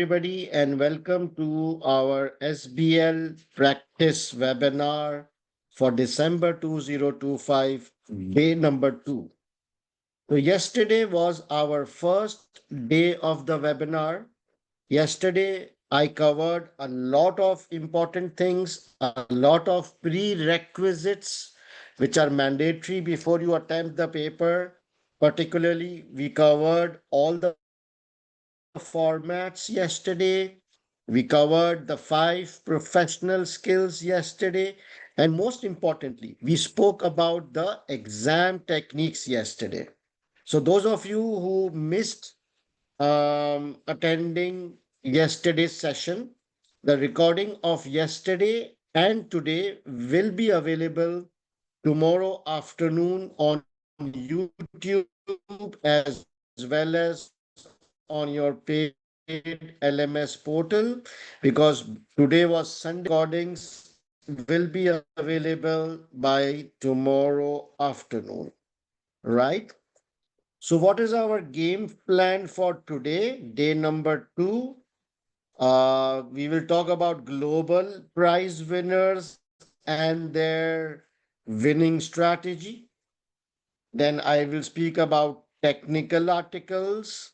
everybody, and welcome to our SBL practice webinar for December 2025, day number 2. So, yesterday was our first day of the webinar. Yesterday, I covered a lot of important things, a lot of prerequisites which are mandatory before you attempt the paper. Particularly, we covered all the formats yesterday. We covered the 5 professional skills yesterday. And most importantly, we spoke about the exam techniques yesterday. So, those of you who missed attending yesterday's session, the recording of yesterday and today will be available tomorrow afternoon on YouTube as well as on your paid LMS portal, because today was Sunday. Recordings will be available by tomorrow afternoon, right? So what is our game plan for today? Day number 2. We will talk about global prize winners and their winning strategy. Then I will speak about technical articles.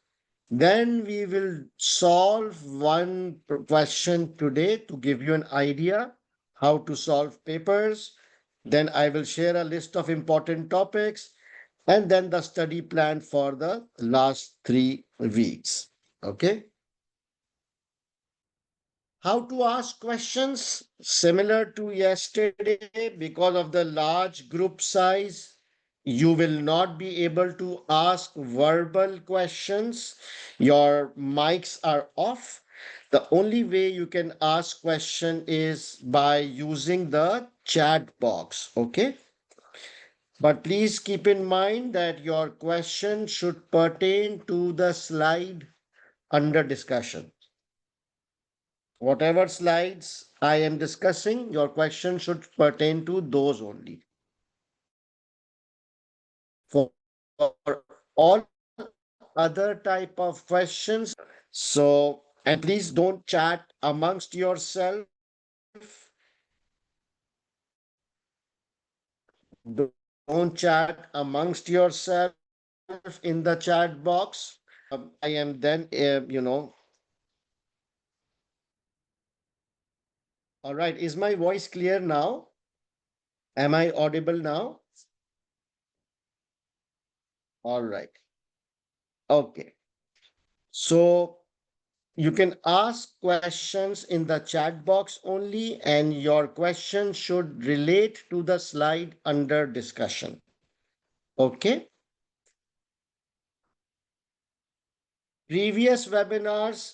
Then we will solve one question today to give you an idea how to solve papers. Then I will share a list of important topics and then the study plan for the last 3 weeks. Okay. How to ask questions? Similar to yesterday, because of the large group size, you will not be able to ask verbal questions. Your mics are off. The only way you can ask question is by using the chat box. Okay. But please keep in mind that your question should pertain to the slide under discussion. Whatever slides I am discussing, your question should pertain to those only. For all other type of questions, so, and please don't chat amongst yourself. Don't chat amongst yourself in the chat box. I am then, all right. Is my voice clear now? Am I audible now? All right. Okay. So you can ask questions in the chat box only, and your question should relate to the slide under discussion. Okay. Previous webinars,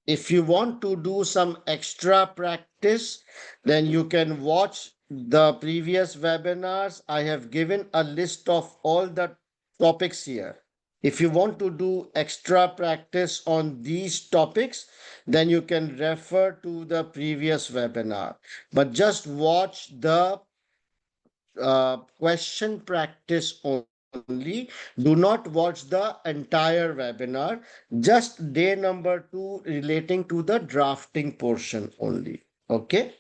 if you want to do some extra practice, then you can watch the previous webinars. I have given a list of all the topics here. If you want to do extra practice on these topics, then you can refer to the previous webinar. But just watch the question practice only. Do not watch the entire webinar, just day number 2 relating to the drafting portion only. Okay.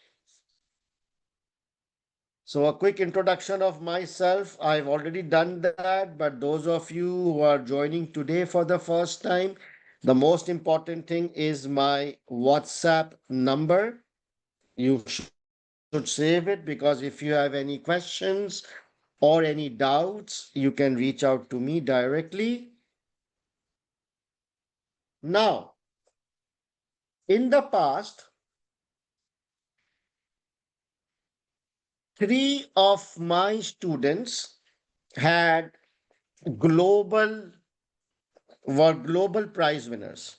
So a quick introduction of myself. I've already done that, but those of you who are joining today for the first time, the most important thing is my WhatsApp number. You should save it, because if you have any questions or any doubts, you can reach out to me directly. Now, in the past, 3 of my students had global prize winners.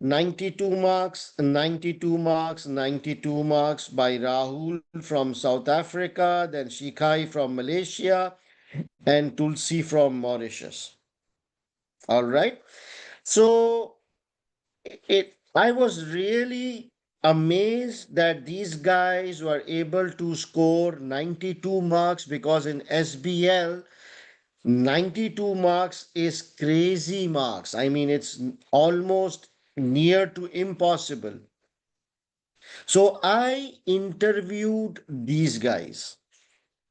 92 marks, 92 marks, 92 marks by Rahul from South Africa, then Shikai from Malaysia, and Tulsi from Mauritius. All right. So I was really amazed that these guys were able to score 92 marks, because in SBL, 92 marks is crazy marks. I mean, it's almost near to impossible. So I interviewed these guys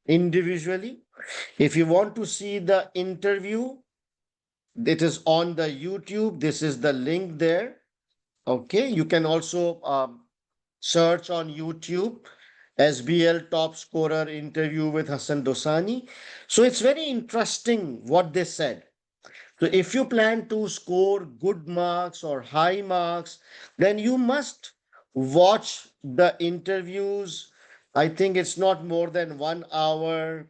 individually. If you want to see the interview, it is on the YouTube. This is the link there. Okay, you can also search on YouTube SBL top scorer interview with Hasan Dossani. So it's very interesting what they said. So if you plan to score good marks or high marks, then you must watch the interviews. I think it's not more than 1 hour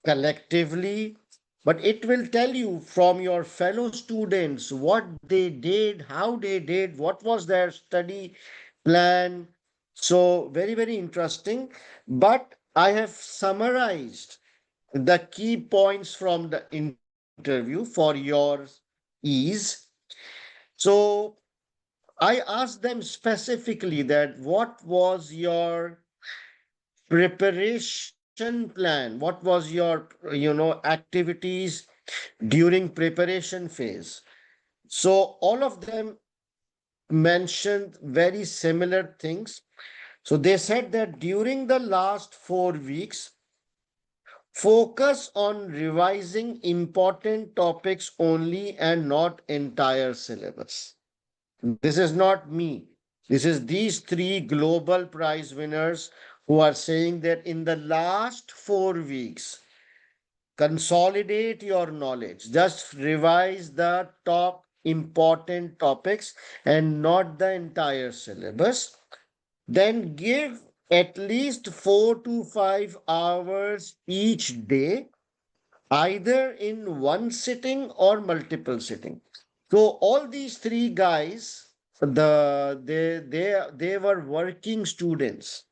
collectively, but it will tell you from your fellow students what they did, how they did, what was their study plan. So, very, very interesting. But I have summarized the key points from the interview for your ease. So, I asked them specifically that what was your preparation plan, what was your activities during preparation phase. So all of them mentioned very similar things. So they said that during the last 4 weeks, focus on revising important topics only and not entire syllabus. This is not me. This is these three global prize winners who are saying that in the last 4 weeks, consolidate your knowledge. Just revise the top important topics and not the entire syllabus. Then give at least 4 to 5 hours each day, either in one sitting or multiple sitting. So all these three guys, they were working students,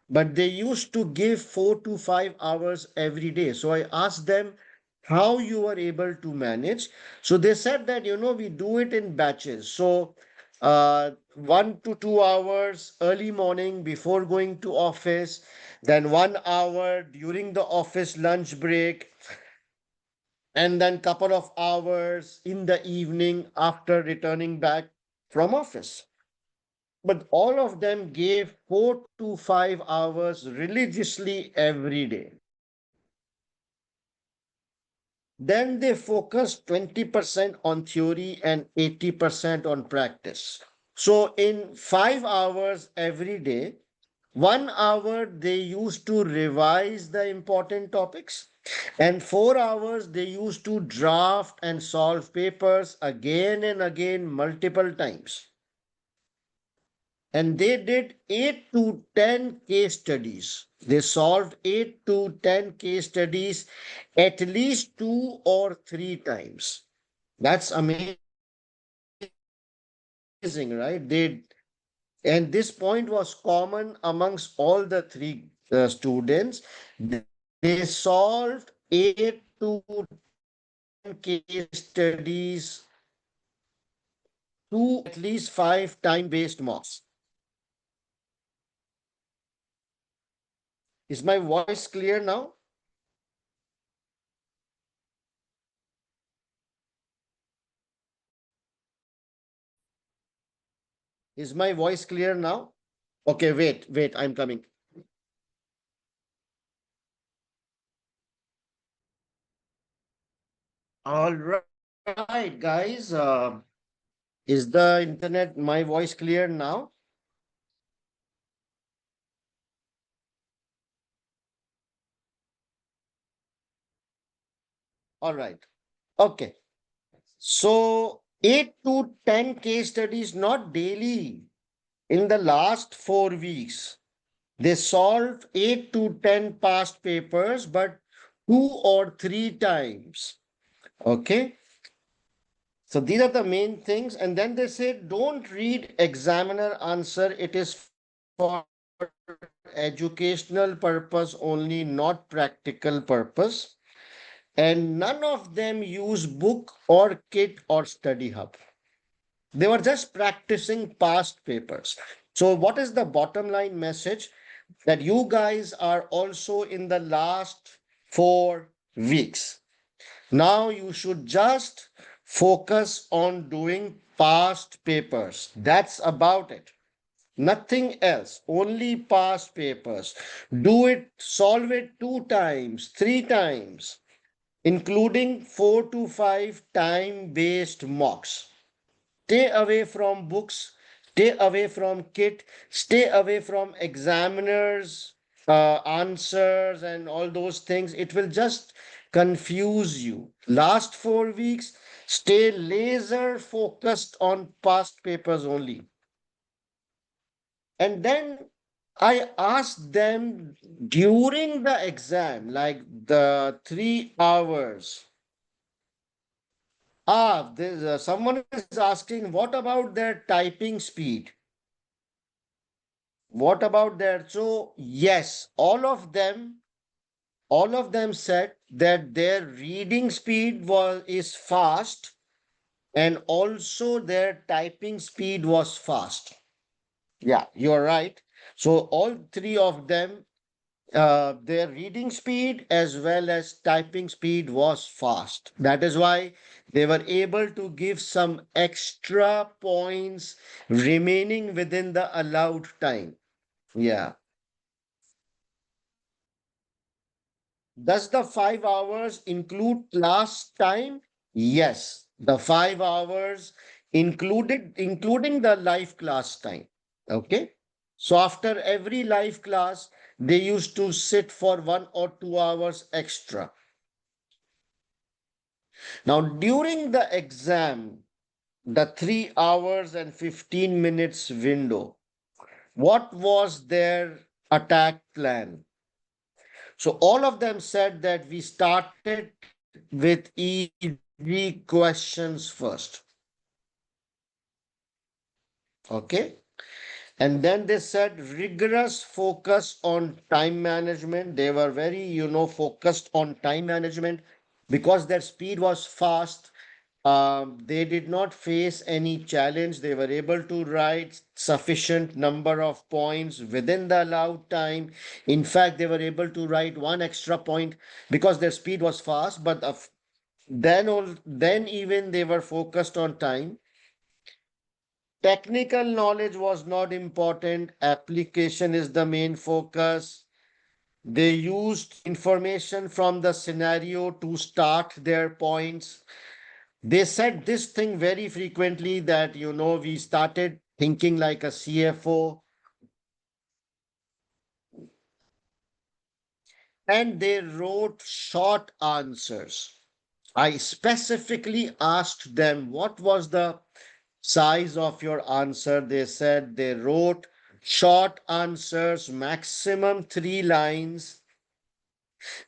but they used to give 4 to 5 hours every day. So I asked them how you were able to manage. So they said that, we do it in batches. So 1 to 2 hours early morning before going to office, then 1 hour during the office lunch break, and then couple of hours in the evening after returning back from office. But all of them gave 4 to 5 hours religiously every day. Then they focused 20% on theory and 80% on practice. So in 5 hours every day, 1 hour they used to revise the important topics, and 4 hours they used to draft and solve papers again and again multiple times. And they did 8 to 10 case studies. They solved 8 to 10 case studies at least 2 or 3 times. That's amazing, right? And this point was common amongst all the three students. They solved 8 to 10 case studies, 2 at least 5 time-based mocks. Is my voice clear now? Is my voice clear now? Okay, wait, I'm coming. All right, guys. Is the internet, my voice clear now? All right. Okay. So 8 to 10 case studies, not daily. In the last 4 weeks, they solved 8 to 10 past papers, but 2 or 3 times. Okay. So these are the main things. And then they say, don't read examiner answer. It is for educational purpose only, not practical purpose. And none of them use book or kit or study hub. They were just practicing past papers. So what is the bottom line message? That you guys are also in the last 4 weeks. Now you should just focus on doing past papers. That's about it. Nothing else, only past papers. Do it, solve it 2 times, 3 times, including 4 to 5 time-based mocks. Stay away from books, stay away from kit, stay away from examiners, answers, and all those things. It will just confuse you. Last 4 weeks, stay laser focused on past papers only. And then I asked them during the exam, like the 3 hours. Someone is asking, what about their typing speed? What about their? So, yes, all of them said that their reading speed is fast, and also their typing speed was fast. Yeah, you're right. So all three of them, their reading speed as well as typing speed was fast. That is why they were able to give some extra points remaining within the allowed time. Yeah. Does the 5 hours include class time? Yes, the 5 hours including the live class time. Okay. So after every live class, they used to sit for 1 or 2 hours extra. Now, during the exam, the 3 hours and 15 minutes window, what was their attack plan? So all of them said that we started with easy questions first. Okay. And then they said rigorous focus on time management. They were very, focused on time management because their speed was fast. They did not face any challenge. They were able to write sufficient number of points within the allowed time. In fact, they were able to write one extra point because their speed was fast. But then even they were focused on time. Technical knowledge was not important. Application is the main focus. They used information from the scenario to start their points. They said this thing very frequently that, we started thinking like a CFO, and they wrote short answers. I specifically asked them what was the size of your answer. They said they wrote short answers, maximum 3 lines.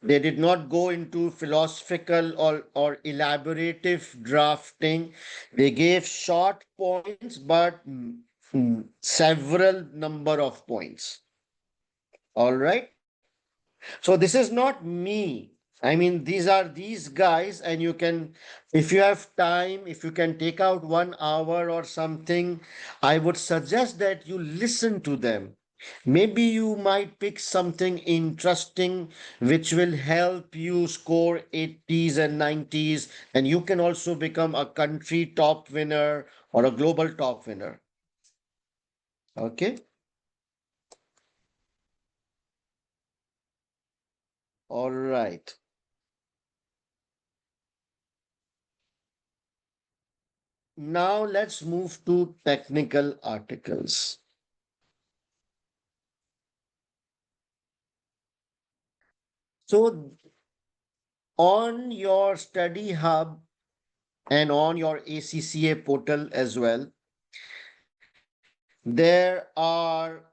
They did not go into philosophical or elaborative drafting. They gave short points, but several number of points. All right. So this is not me. I mean, these are these guys, and you can, if you have time, if you can take out 1 hour or something, I would suggest that you listen to them. Maybe you might pick something interesting which will help you score 80s and 90s, and you can also become a country top winner or a global top winner. Okay. All right. Now let's move to technical articles. So on your study hub and on your ACCA portal as well, there are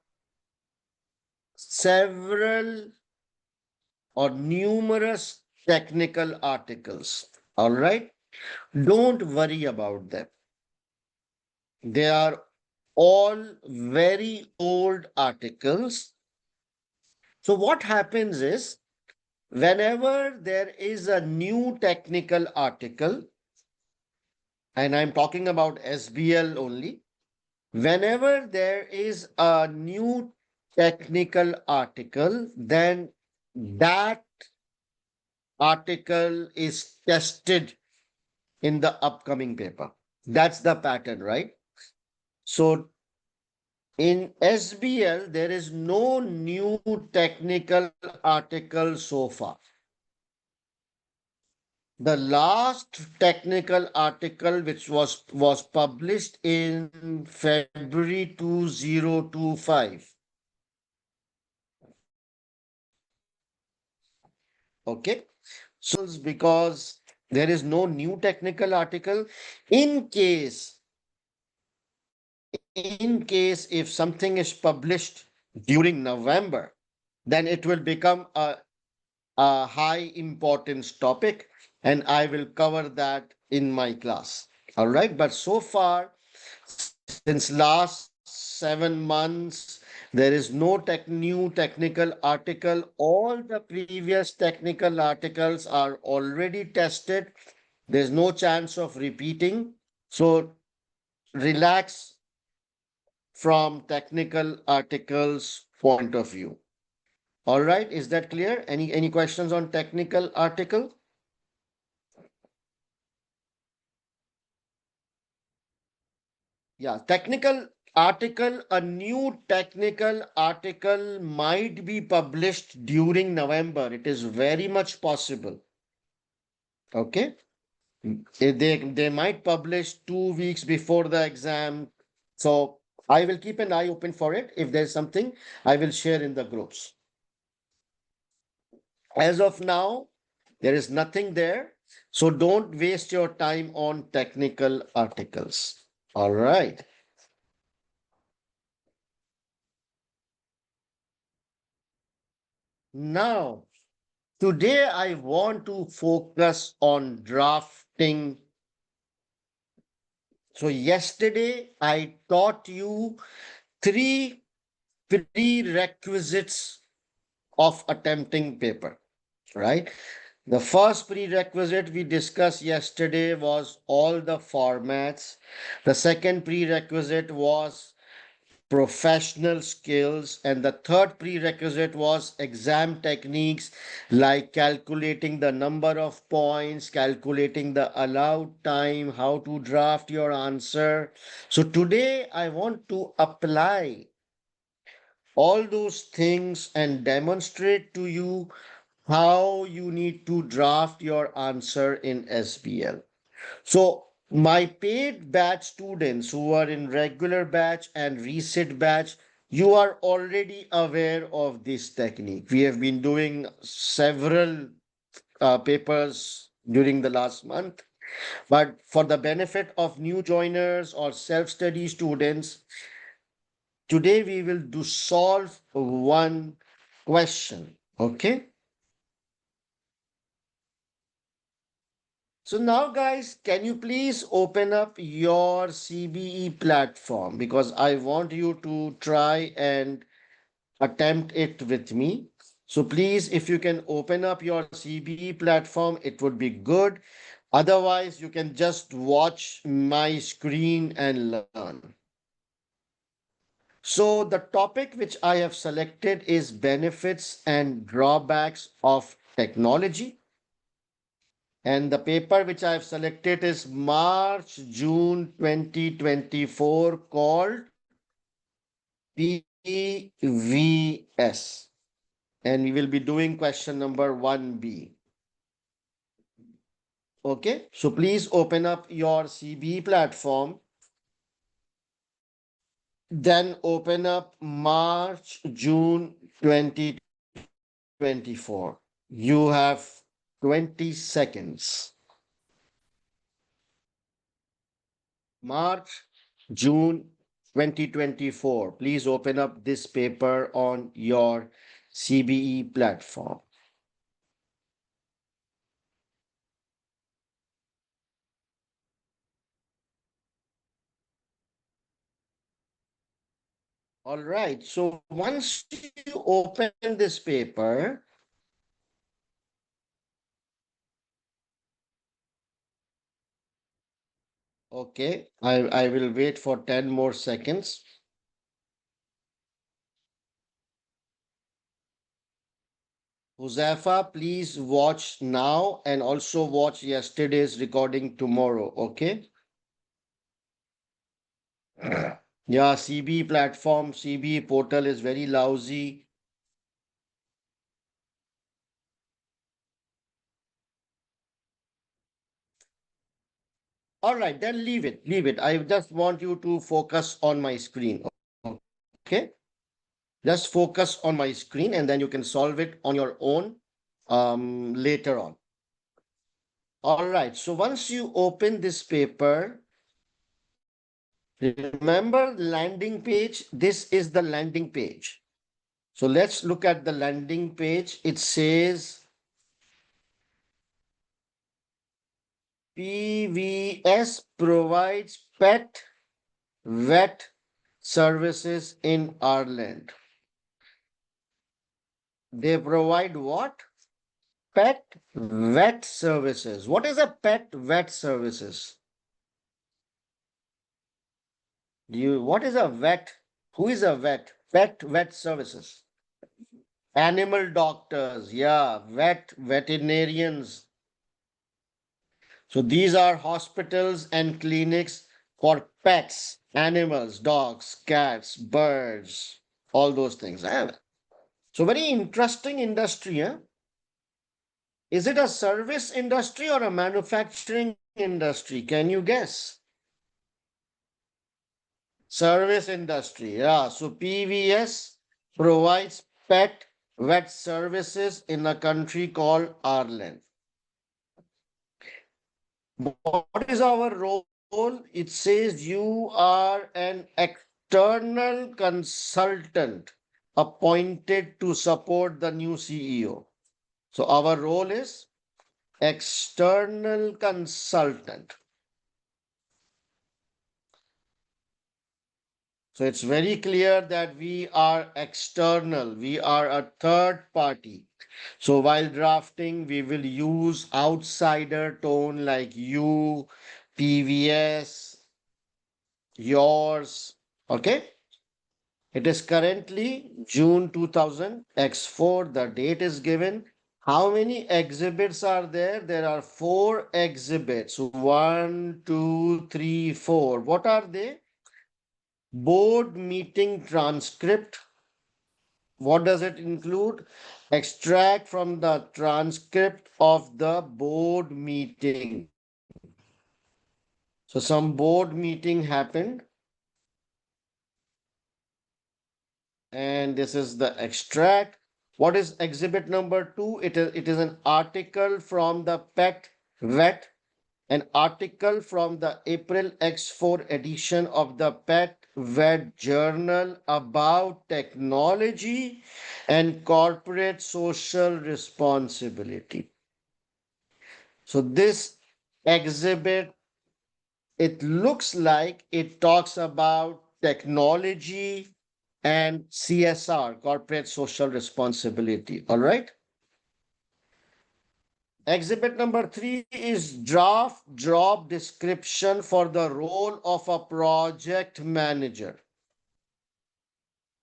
several or numerous technical articles. All right. Don't worry about them. They are all very old articles. So what happens is whenever there is a new technical article, and I'm talking about SBL only, whenever there is a new technical article, then that article is tested in the upcoming paper. That's the pattern, right? So in SBL, there is no new technical article so far. The last technical article which was published in February 2025. Okay. So because there is no new technical article, in case if something is published during November, then it will become a high importance topic, and I will cover that in my class. All right. But so far, since last 7 months, there is no new technical article. All the previous technical articles are already tested. There's no chance of repeating. So relax from technical articles point of view. All right, is that clear? Any questions on technical article? Yeah, technical article, a new technical article might be published during November. It is very much possible. Okay. They might publish 2 weeks before the exam. So I will keep an eye open for it. If there's something, I will share in the groups. As of now, there is nothing there. So don't waste your time on technical articles. All right. Now, today I want to focus on drafting. So yesterday I taught you three prerequisites of attempting paper, right? The first prerequisite we discussed yesterday was all the formats. The second prerequisite was professional skills, and the third prerequisite was exam techniques like calculating the number of points, calculating the allowed time, how to draft your answer. So today I want to apply all those things and demonstrate to you how you need to draft your answer in SBL. So my paid batch students who are in regular batch and resit batch, you are already aware of this technique. We have been doing several papers during the last month. But for the benefit of new joiners or self-study students, today we will do solve one question. Okay. So now, guys, can you please open up your CBE platform because I want you to try and attempt it with me. So please, if you can open up your CBE platform, it would be good. Otherwise, you can just watch my screen and learn. So the topic which I have selected is benefits and drawbacks of technology. And the paper which I have selected is March, June 2024 called PVS. And we will be doing question number 1B. Okay, so please open up your CB platform. Then open up March, June 2024. You have 20 seconds. March, June 2024. Please open up this paper on your CBE platform. All right. So once you open this paper, okay, I will wait for 10 more seconds. Huzaifa, please watch now and also watch yesterday's recording tomorrow, okay? Yeah, CB platform, CB portal is very lousy. All right, then leave it, leave it. I just want you to focus on my screen, okay? Just focus on my screen and then you can solve it on your own later on. All right, so once you open this paper, remember landing page, this is the landing page. So let's look at the landing page. It says PVS provides pet vet services in Ireland. They provide what? Pet vet services. What is a pet vet services? What is a vet? Who is a vet? Pet vet services. Animal doctors, yeah, veterinarians. So these are hospitals and clinics for pets, animals, dogs, cats, birds, all those things. So very interesting industry, huh? Is it a service industry or a manufacturing industry? Can you guess? Service industry, yeah. So PVS provides pet vet services in a country called Ireland. What is our role? It says you are an external consultant appointed to support the new CEO. So our role is external consultant. So it's very clear that we are external, we are a third party. So while drafting, we will use outsider tone like you, PVS, yours. Okay. It is currently June 2000, X4. The date is given. How many exhibits are there? There are 4 exhibits. 1, 2, 3, 4. What are they? Board meeting transcript. What does it include? Extract from the transcript of the board meeting. So some board meeting happened. And this is the extract. What is exhibit number 2? It is an article from the Pet Vet, an article from the April X4 edition of the Pet Vet Journal about technology and corporate social responsibility. So this exhibit, it looks like it talks about technology and CSR, corporate social responsibility. All right. Exhibit number 3 is draft job description for the role of a project manager.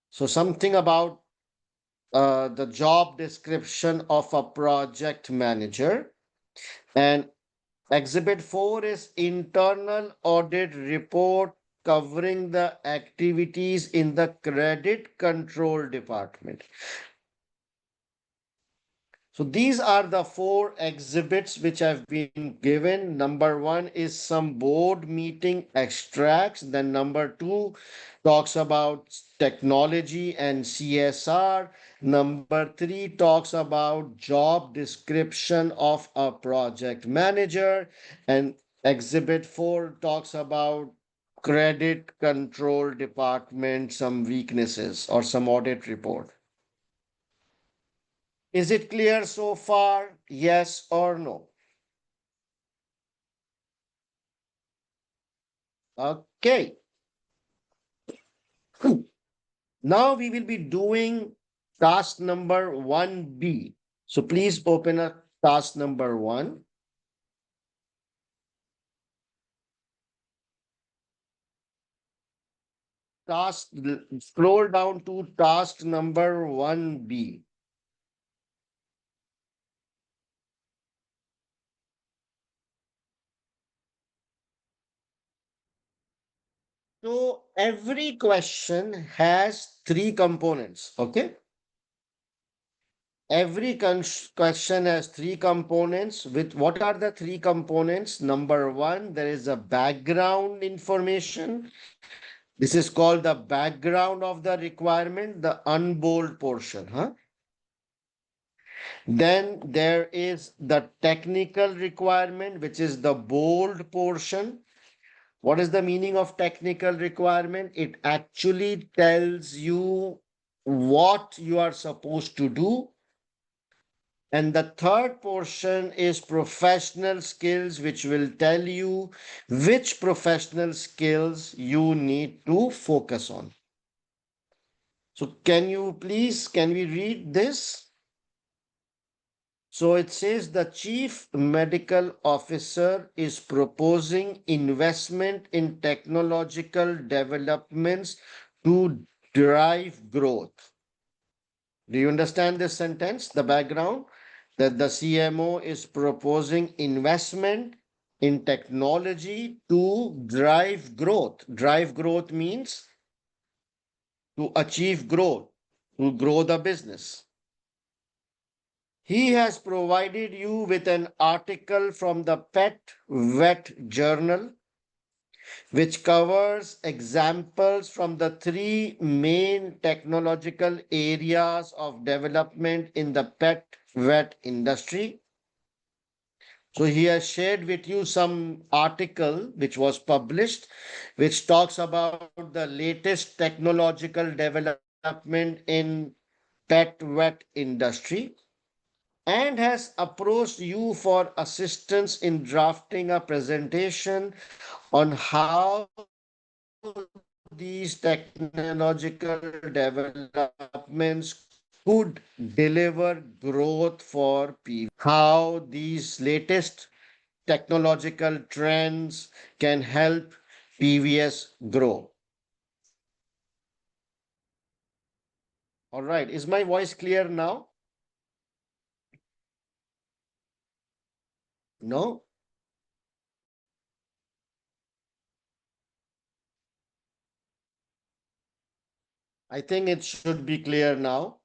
So something about the job description of a project manager. And Exhibit 4 is internal audit report covering the activities in the credit control department. So these are the 4 exhibits which have been given. Number 1 is some board meeting extracts. Then number 2 talks about technology and CSR. Number 3 talks about job description of a project manager. And exhibit 4 talks about credit control department, some weaknesses or some audit report. Is it clear so far? Yes or no? Okay. Now we will be doing task number 1B. So please open up task number 1. Scroll down to task number 1B. So every question has three components. Okay. Every question has three components. With what are the three components? Number one, there is a background information. This is called the background of the requirement, the unbold portion. Huh? Then there is the technical requirement, which is the bold portion. What is the meaning of technical requirement? It actually tells you what you are supposed to do. And the third portion is professional skills, which will tell you which professional skills you need to focus on. So can we read this? So it says the chief medical officer is proposing investment in technological developments to drive growth. Do you understand this sentence? The background that the CMO is proposing investment in technology to drive growth. Drive growth means to achieve growth, to grow the business. He has provided you with an article from the Pet Vet Journal, which covers examples from the three main technological areas of development in the pet vet industry. So he has shared with you some article which was published, which talks about the latest technological development in pet vet industry, and has approached you for assistance in drafting a presentation on how these technological developments could deliver growth for people, how these latest technological trends can help PVS grow. All right, is my voice clear now? No? I think it should be clear now.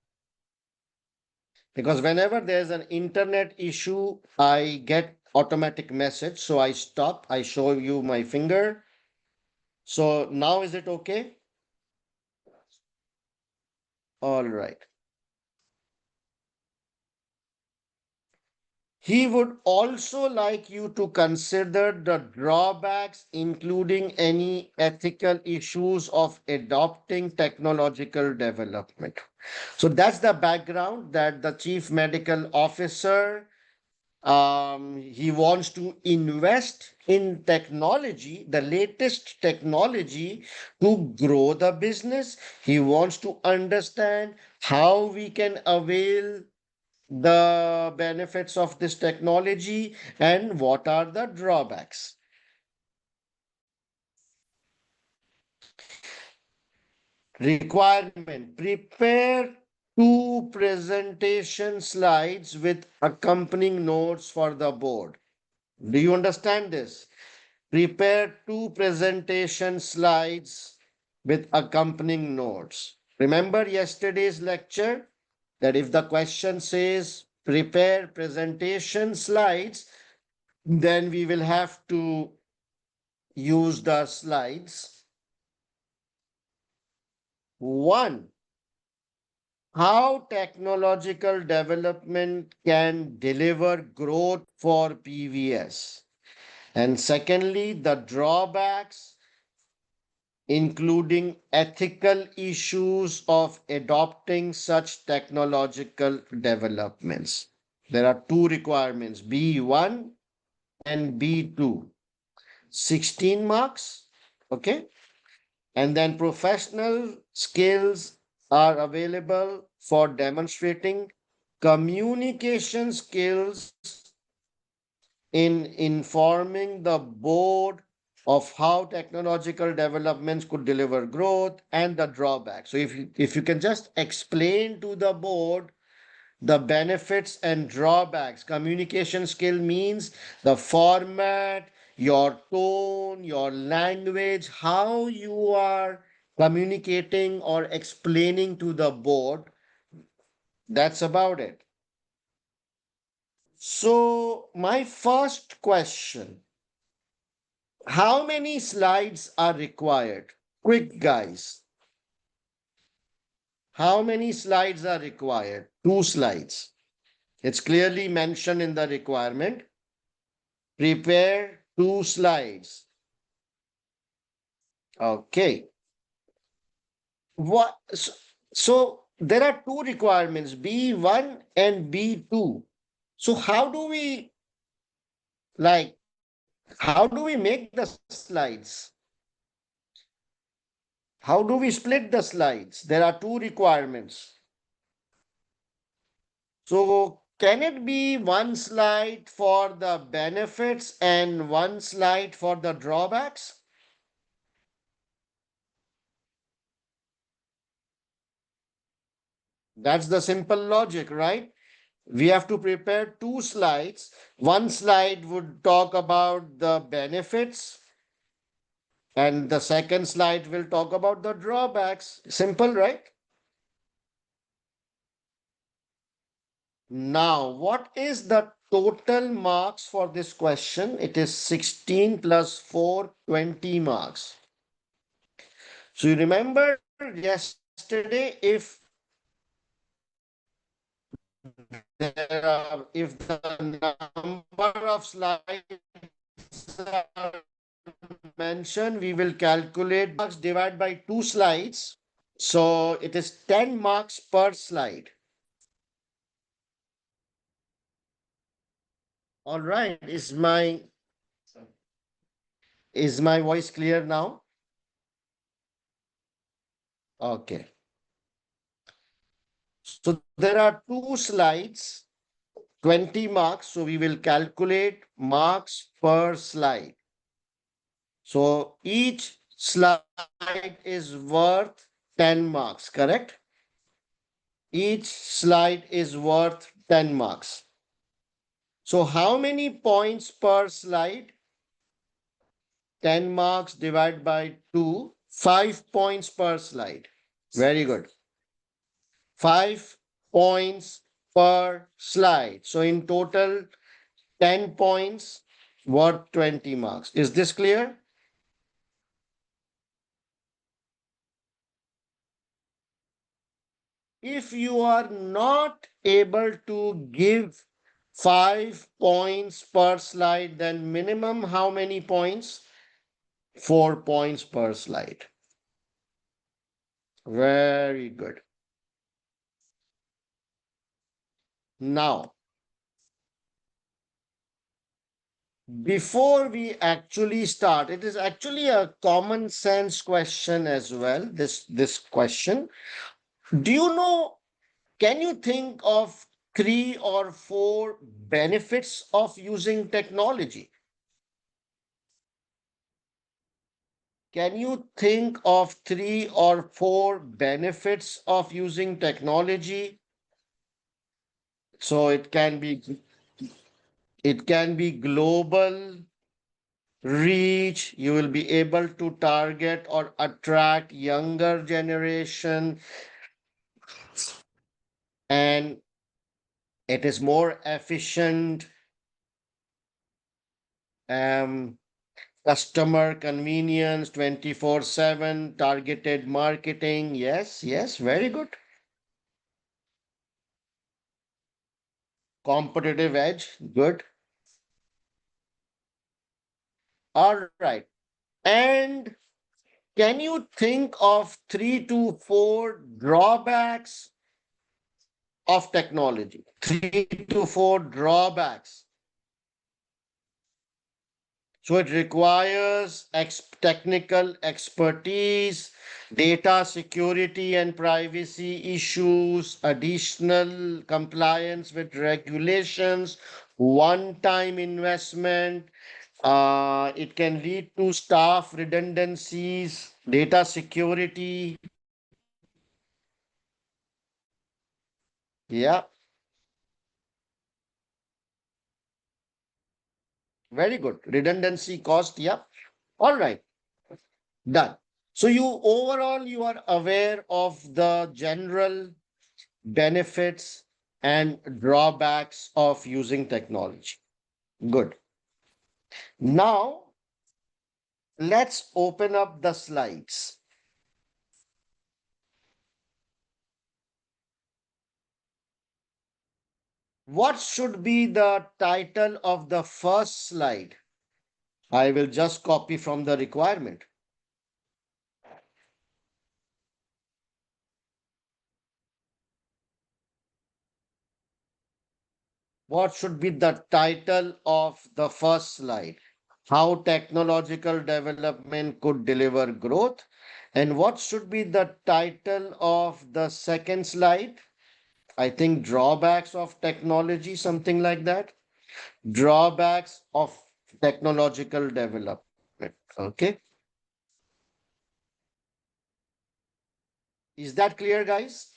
Because whenever there's an internet issue, I get automatic message. So I stop, I show you my finger. So now is it okay? All right. He would also like you to consider the drawbacks, including any ethical issues of adopting technological development. So that's the background that the chief medical officer he wants to invest in technology, the latest technology to grow the business. He wants to understand how we can avail the benefits of this technology and what are the drawbacks. Requirement: prepare two presentation slides with accompanying notes for the board. Do you understand this? Prepare two presentation slides with accompanying notes. Remember yesterday's lecture that if the question says prepare presentation slides, then we will have to use the slides. One, how technological development can deliver growth for PVS. And secondly, the drawbacks, including ethical issues of adopting such technological developments. There are two requirements, B1 and B2. 16 marks, okay? And then professional skills are available for demonstrating communication skills in informing the board of how technological developments could deliver growth and the drawbacks. So if you can just explain to the board the benefits and drawbacks. Communication skill means the format, your tone, your language, how you are communicating or explaining to the board. That's about it. So, my first question, how many slides are required? Quick, guys. How many slides are required? 2 slides. It's clearly mentioned in the requirement. Prepare 2 slides. Okay. What? So there are two requirements, B1 and B2. So like, how do we make the slides? How do we split the slides? There are two requirements. So can it be one slide for the benefits and one slide for the drawbacks? That's the simple logic, right? We have to prepare 2 slides. One slide would talk about the benefits, and the second slide will talk about the drawbacks. Simple, right? Now, what is the total marks for this question? It is 16 plus 4, 20 marks. So you remember yesterday, if the number of slides are mentioned, we will calculate marks divided by 2 slides. So it is 10 marks per slide. All right. Is my voice clear now? Okay. So there are 2 slides, 20 marks. So we will calculate marks per slide. So each slide is worth 10 marks, correct? Each slide is worth 10 marks. So how many points per slide? 10 marks divided by 2, 5 points per slide. Very good. 5 points per slide. So in total, 10 points worth 20 marks. Is this clear? If you are not able to give 5 points per slide, then minimum how many points? 4 points per slide. Very good. Now, before we actually start, it is actually a common sense question as well, this question. Do you know, can you think of 3 or 4 benefits of using technology? Can you think of 3 or 4 benefits of using technology? So it can be global reach. You will be able to target or attract younger generation, and it is more efficient. Um, Customer convenience, 24/7 targeted marketing. Yes, yes, very good. Competitive edge, good. All right. And can you think of 3 to 4 drawbacks of technology? 3 to 4 drawbacks. So it requires technical expertise, data security and privacy issues, additional compliance with regulations, one-time investment. It can lead to staff redundancies, data security. Yeah. Very good. Redundancy cost. Yeah. All right. Done. So you are aware of the general benefits and drawbacks of using technology. Good. Now let's open up the slides. What should be the title of the first slide? I will just copy from the requirement. What should be the title of the first slide? How technological development could deliver growth? And what should be the title of the second slide? I think drawbacks of technology, something like that. Drawbacks of technological development. Okay. Is that clear, guys?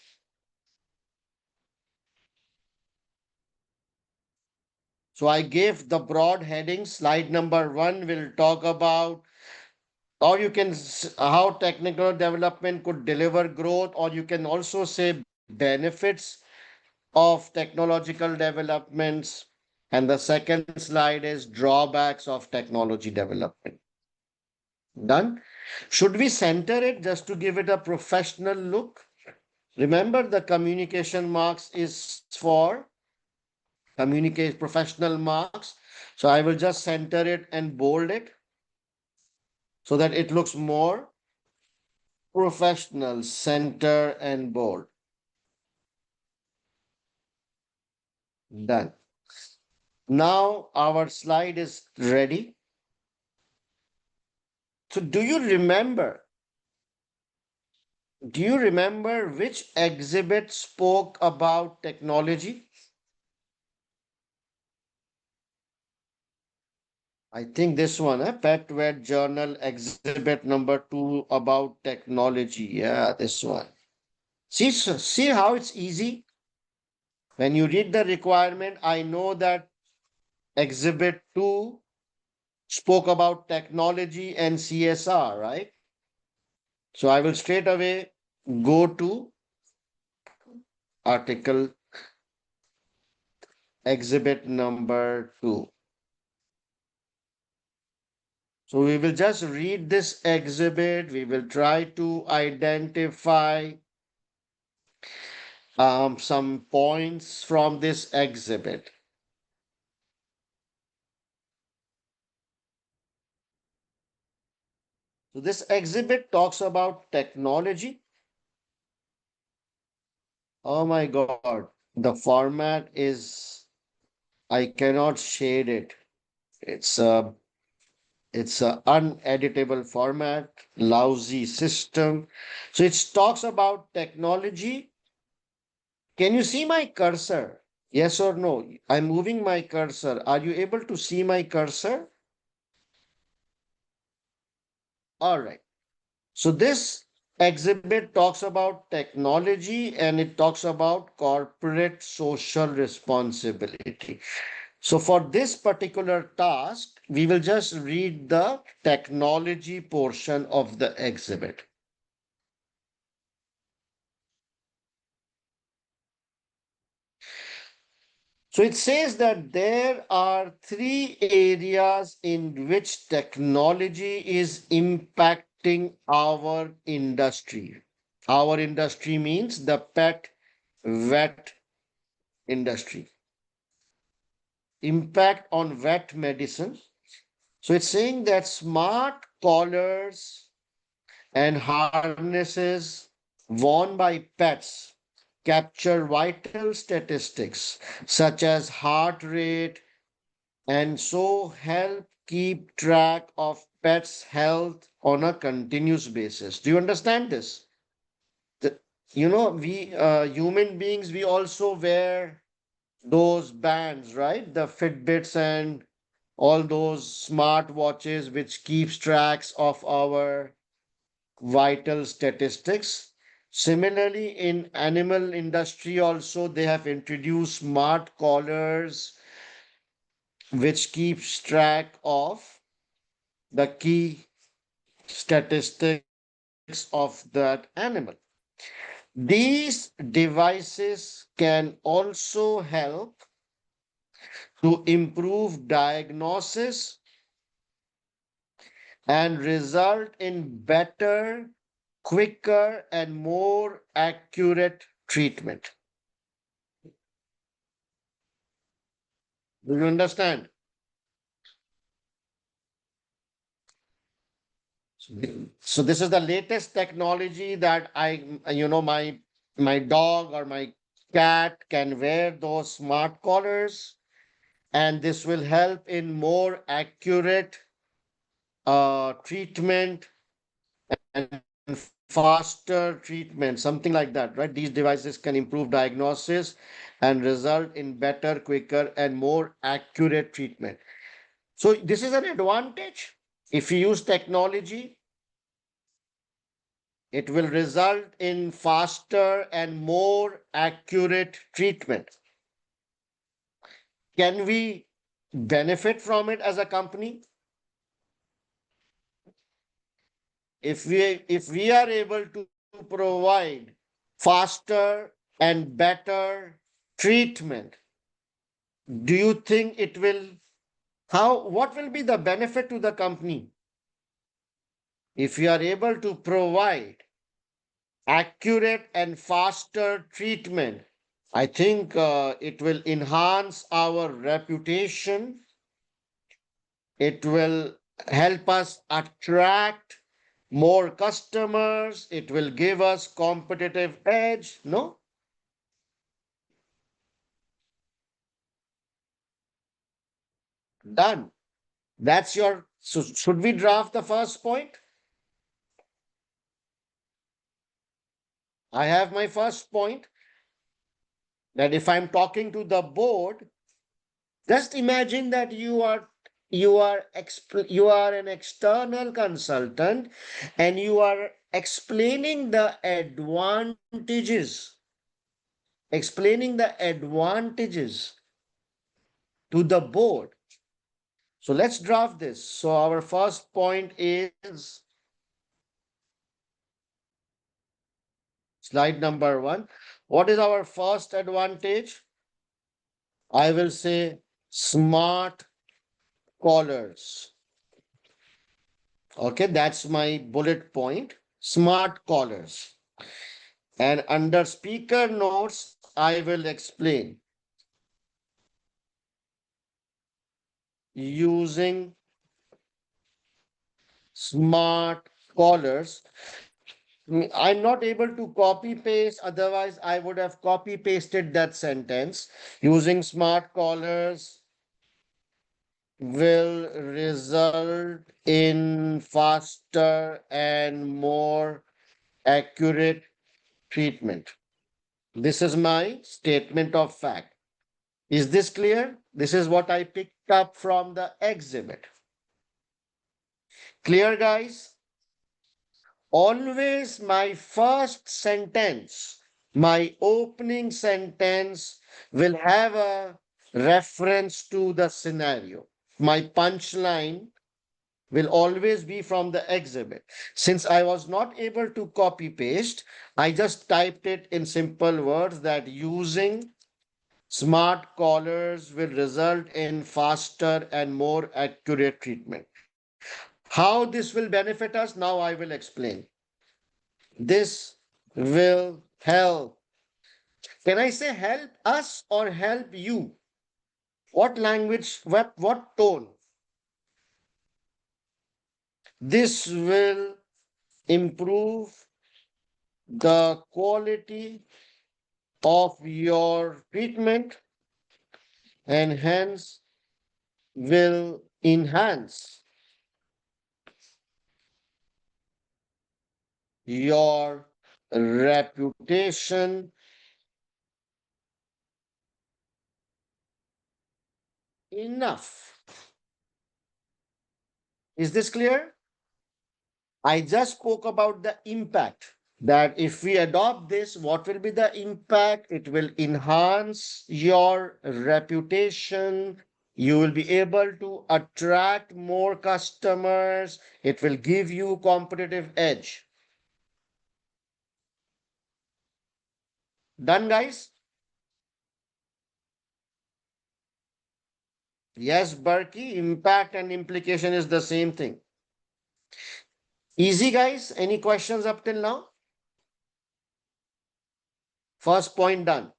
So I gave the broad heading. Slide number 1 will talk about, or you can how technical development could deliver growth, or you can also say benefits of technological developments. And the second slide is drawbacks of technology development. Done. Should we center it just to give it a professional look? Remember, the communication marks is for communicate professional marks. So I will just center it and bold it so that it looks more professional. Center and bold. Done. Now our slide is ready. So do you remember which exhibit spoke about technology? I think this one, Pet Vet Journal exhibit number 2 about technology. Yeah, this one. See how it's easy? When you read the requirement, I know that exhibit 2 spoke about technology and CSR, right? So I will straight away go to article exhibit number 2. So we will just read this exhibit. We will try to identify some points from this exhibit. So this exhibit talks about technology. Oh my God, the format is, I cannot shade it. It's a uneditable format, lousy system. So it talks about technology. Can you see my cursor? Yes or no? I'm moving my cursor. Are you able to see my cursor? All right. So this exhibit talks about technology and it talks about corporate social responsibility. So for this particular task, we will just read the technology portion of the exhibit. So it says that there are 3 areas in which technology is impacting our industry. Our industry means the pet vet industry. Impact on vet medicine. So it's saying that smart collars and harnesses worn by pets capture vital statistics such as heart rate and so help keep track of pets' health on a continuous basis. Do you understand this? The- we human beings, we also wear those bands, right? The Fitbits and all those smart watches which keeps tracks of our vital statistics. Similarly, in animal industry also, they have introduced smart collars, which keeps track of the key statistics of that animal. These devices can also help to improve diagnosis and result in better, quicker, and more accurate treatment. Do you understand? So this is the latest technology that my dog or my cat can wear those smart collars, and this will help in more accurate treatment and faster treatment, something like that, right? These devices can improve diagnosis and result in better, quicker, and more accurate treatment. So this is an advantage. If you use technology, it will result in faster and more accurate treatment. Can we benefit from it as a company? If we are able to provide faster and better treatment, do you think it will, what will be the benefit to the company? If we are able to provide accurate and faster treatment, I think it will enhance our reputation. It will help us attract more customers. It will give us competitive edge. No? Done. That's your. So should we draft the first point? I have my first point that if I'm talking to the board, just imagine that you are an external consultant and you are explaining the advantages to the board. So let's draft this. So our first point is slide number 1. What is our first advantage? I will say smart collars. Okay, that's my bullet point. Smart collars. And under speaker notes, I will explain using smart collars. I'm not able to copy paste, otherwise, I would have copy pasted that sentence. Using smart collars will result in faster and more accurate treatment. This is my statement of fact. Is this clear? This is what I picked up from the exhibit. Clear, guys? Always my first sentence, my opening sentence will have a reference to the scenario. My punchline will always be from the exhibit. Since I was not able to copy paste, I just typed it in simple words that using smart collars will result in faster and more accurate treatment. How this will benefit us, now I will explain. This will help. Can I say help us or help you? What language, what tone? This will improve the quality of your treatment and hence will enhance your reputation enough. Is this clear? I just spoke about the impact, that if we adopt this, what will be the impact? It will enhance your reputation, You will be able to attract more customers. It will give you competitive edge. Done, guys? Yes, Berkey, impact and implication is the same thing. Easy, guys? Any questions up till now? First point done.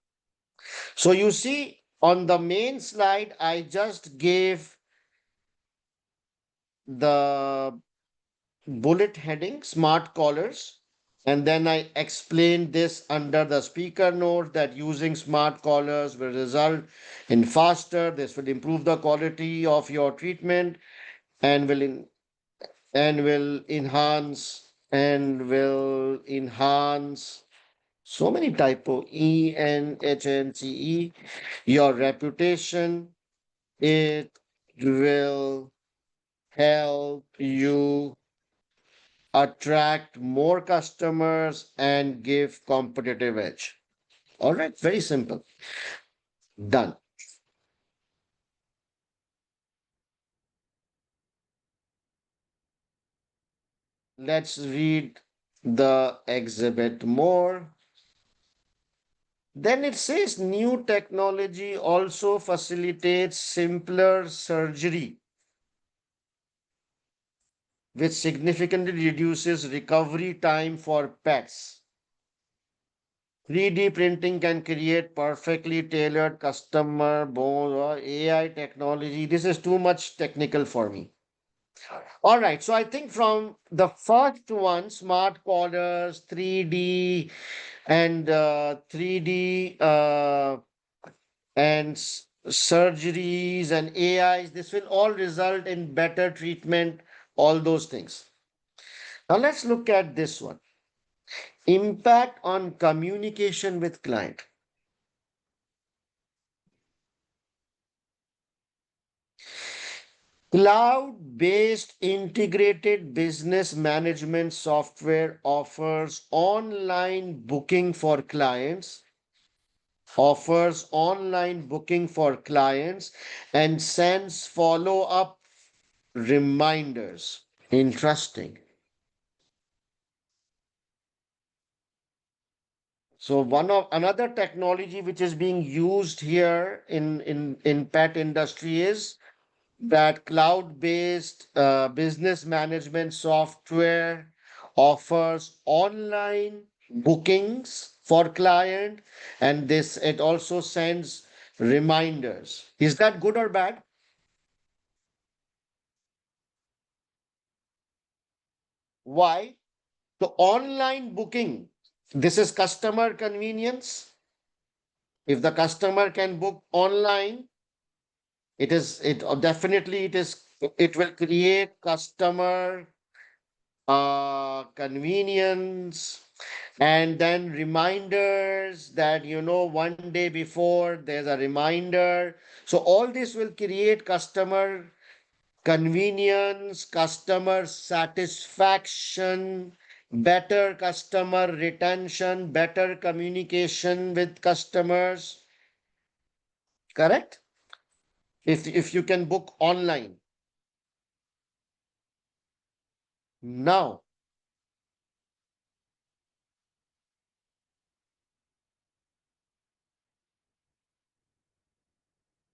So you see on the main slide, I just gave the bullet heading, smart callers. And then I explained this under the speaker note that using smart callers will result in faster, this will improve the quality of your treatment and will enhance so many typo ENHNCE your reputation. It will help you attract more customers and give competitive edge. All right, very simple. Done. Let's read the exhibit more. Then it says new technology also facilitates simpler surgery, which significantly reduces recovery time for pets. 3D printing can create perfectly tailored customer bones or AI technology. This is too much technical for me. All right, so I think from the first one, smart callers, 3D and 3D and surgeries and AIs, this will all result in better treatment, all those things. Now let's look at this one. Impact on communication with client. Cloud-based integrated business management software offers online booking for clients and sends follow-up reminders. Interesting. So another technology which is being used here in pet industry is that cloud-based business management software offers online bookings for client, and this it also sends reminders. Is that good or bad? Why? So online booking, this is customer convenience. If the customer can book online, it will create customer convenience, and then reminders that one day before there's a reminder. So all this will create customer convenience, customer satisfaction, better customer retention, better communication with customers. Correct? If you can book online. Now,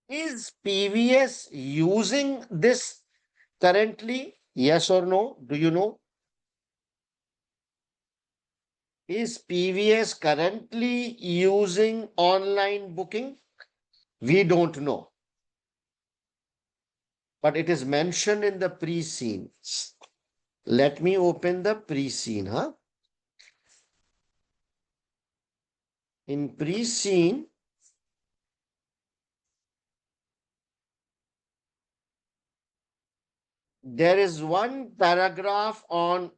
is PVS using this currently? Yes or no? Do you know? Is PVS currently using online booking? We don't know, but it is mentioned in the pre-scene. Let me open the pre-scene, huh? In pre-scene, there is one paragraph on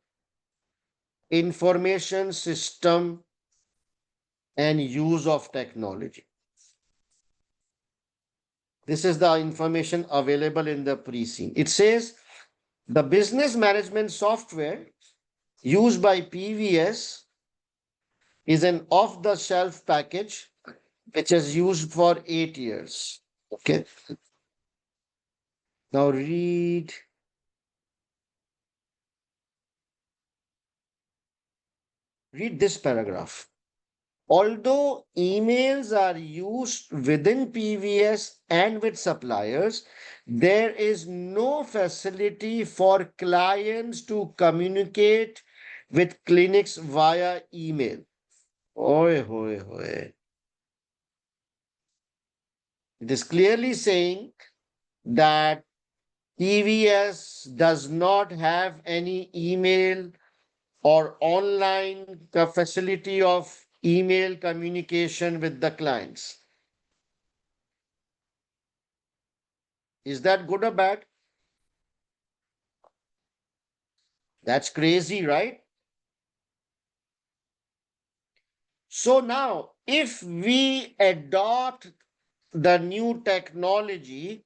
information system and use of technology. This is the information available in the pre-scene. It says the business management software used by PVS is an off-the-shelf package which is used for 8 years. Okay. Now read this paragraph. Although emails are used within PVS and with suppliers, there is no facility for clients to communicate with clinics via email. Oi, hoy, hoy. It is clearly saying that PVS does not have any email or online facility of email communication with the clients. Is that good or bad? That's crazy, right? So now, if we adopt the new technology,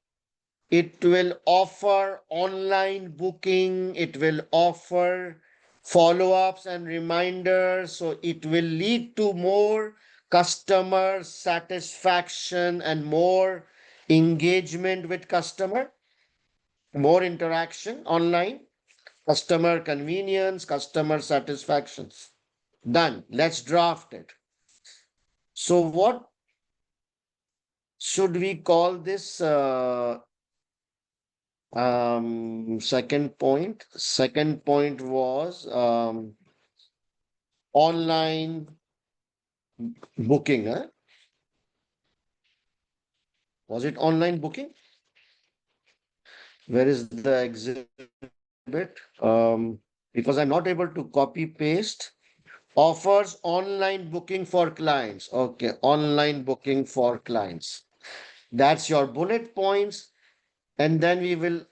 it will offer online booking, it will offer follow ups and reminders. So it will lead to more customer satisfaction and more engagement with customer, more interaction online, customer convenience, customer satisfactions. Done. Let's draft it. So, what should we call this second point? Second point was online booking. Huh? Was it online booking? Where is the exhibit? Because I'm not able to copy paste. Offers online booking for clients. Okay, online booking for clients. That's your bullet points. And then we will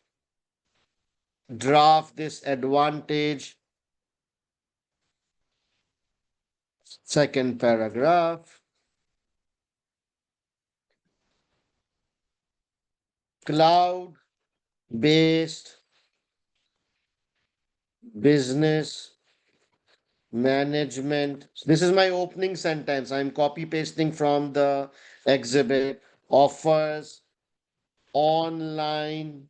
draft this advantage. Second paragraph. Cloud based business management. This is my opening sentence. I'm copy pasting from the exhibit. Offers online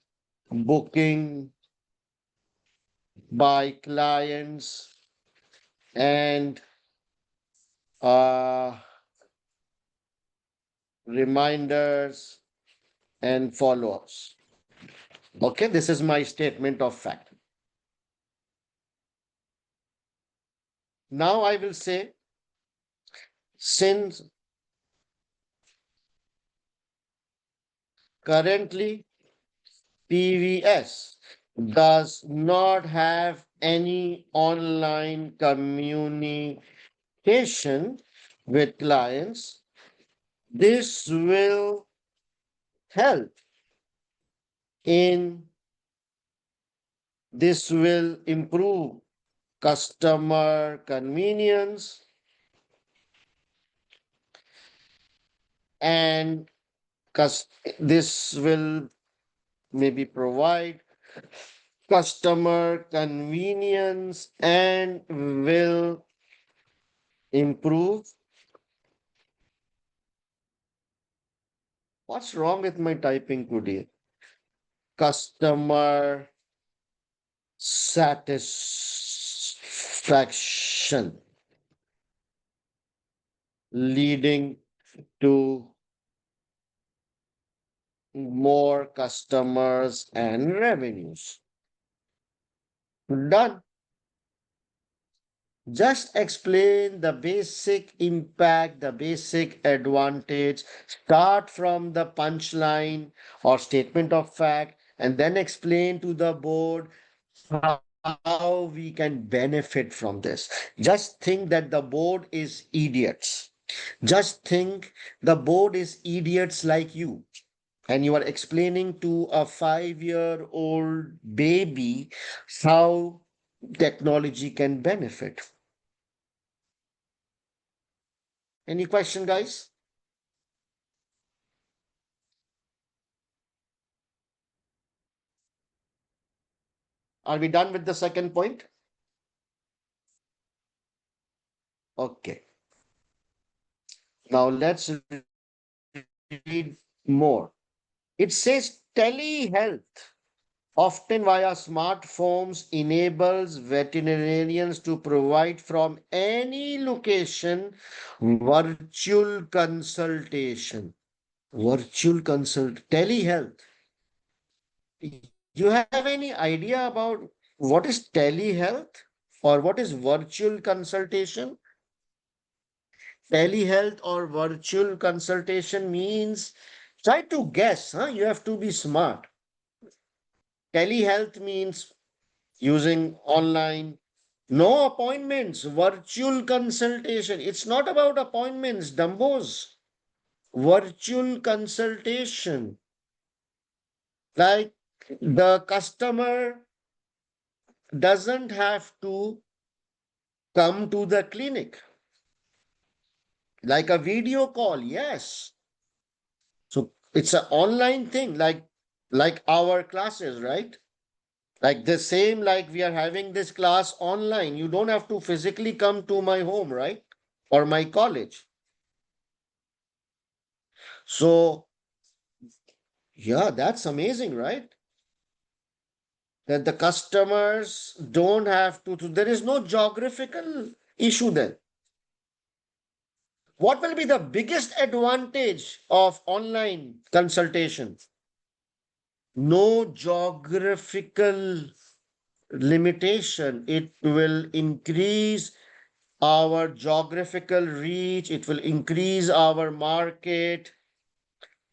booking by clients and uh, reminders and follow ups. Okay, this is my statement of fact. Now I will say, since currently PVS does not have any online communication with clients, this will help in this will improve customer convenience and this will maybe provide customer convenience and will improve. What's wrong with my typing today? Customer satisfaction, leading to more customers and revenues. Done. Just explain the basic impact, the basic advantage. Start from the punchline or statement of fact, and then explain to the board how we can benefit from this. Just think that the board is idiots. Just think the board is idiots like you. And you are explaining to a 5-year-old baby how technology can benefit. Any question, guys? Are we done with the second point? Okay. Now let's read more. It says telehealth, often via smartphones, enables veterinarians to provide from any location virtual consultation. Virtual consult, telehealth. You have any idea about what is telehealth or what is virtual consultation? Telehealth or virtual consultation means, try to guess, huh? You have to be smart. Telehealth means using online, no appointments, virtual consultation. It's not about appointments, dumbos. Virtual consultation. Like the customer doesn't have to come to the clinic. Like a video call, yes. So it's an online thing, like our classes, right? Like the same, like we are having this class online. You don't have to physically come to my home, right? Or my college. So, yeah, that's amazing, right? That the customers don't have to, there is no geographical issue then. What will be the biggest advantage of online consultation? No geographical limitation. It will increase our geographical reach, it will increase our market,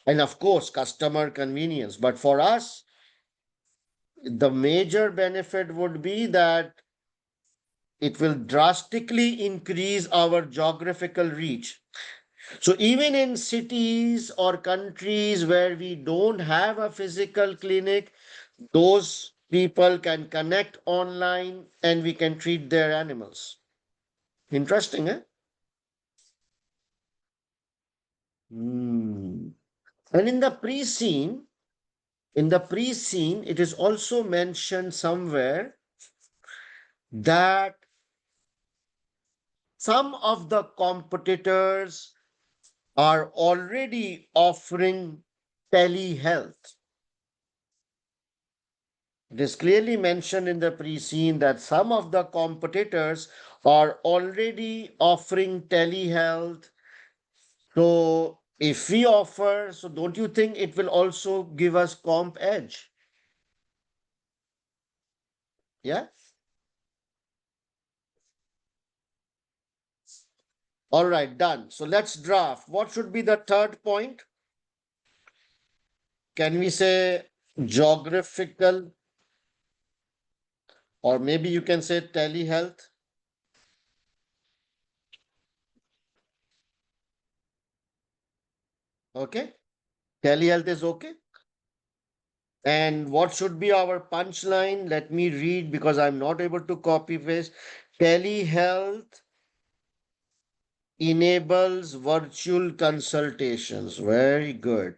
and of course, customer convenience. But for us, the major benefit would be that it will drastically increase our geographical reach. So, even in cities or countries where we don't have a physical clinic, those people can connect online and we can treat their animals. Interesting, eh? Hmm. And in the pre-scene, it is also mentioned somewhere that some of the competitors are already offering telehealth. It is clearly mentioned in the pre-scene that some of the competitors are already offering telehealth. So if we offer, so don't you think it will also give us comp edge? Yeah. All right, done. So let's draft. What should be the third point? Can we say geographical, or maybe you can say telehealth? Okay. Telehealth is okay. And what should be our punchline? Let me read because I'm not able to copy paste. Telehealth enables virtual consultations. Very good.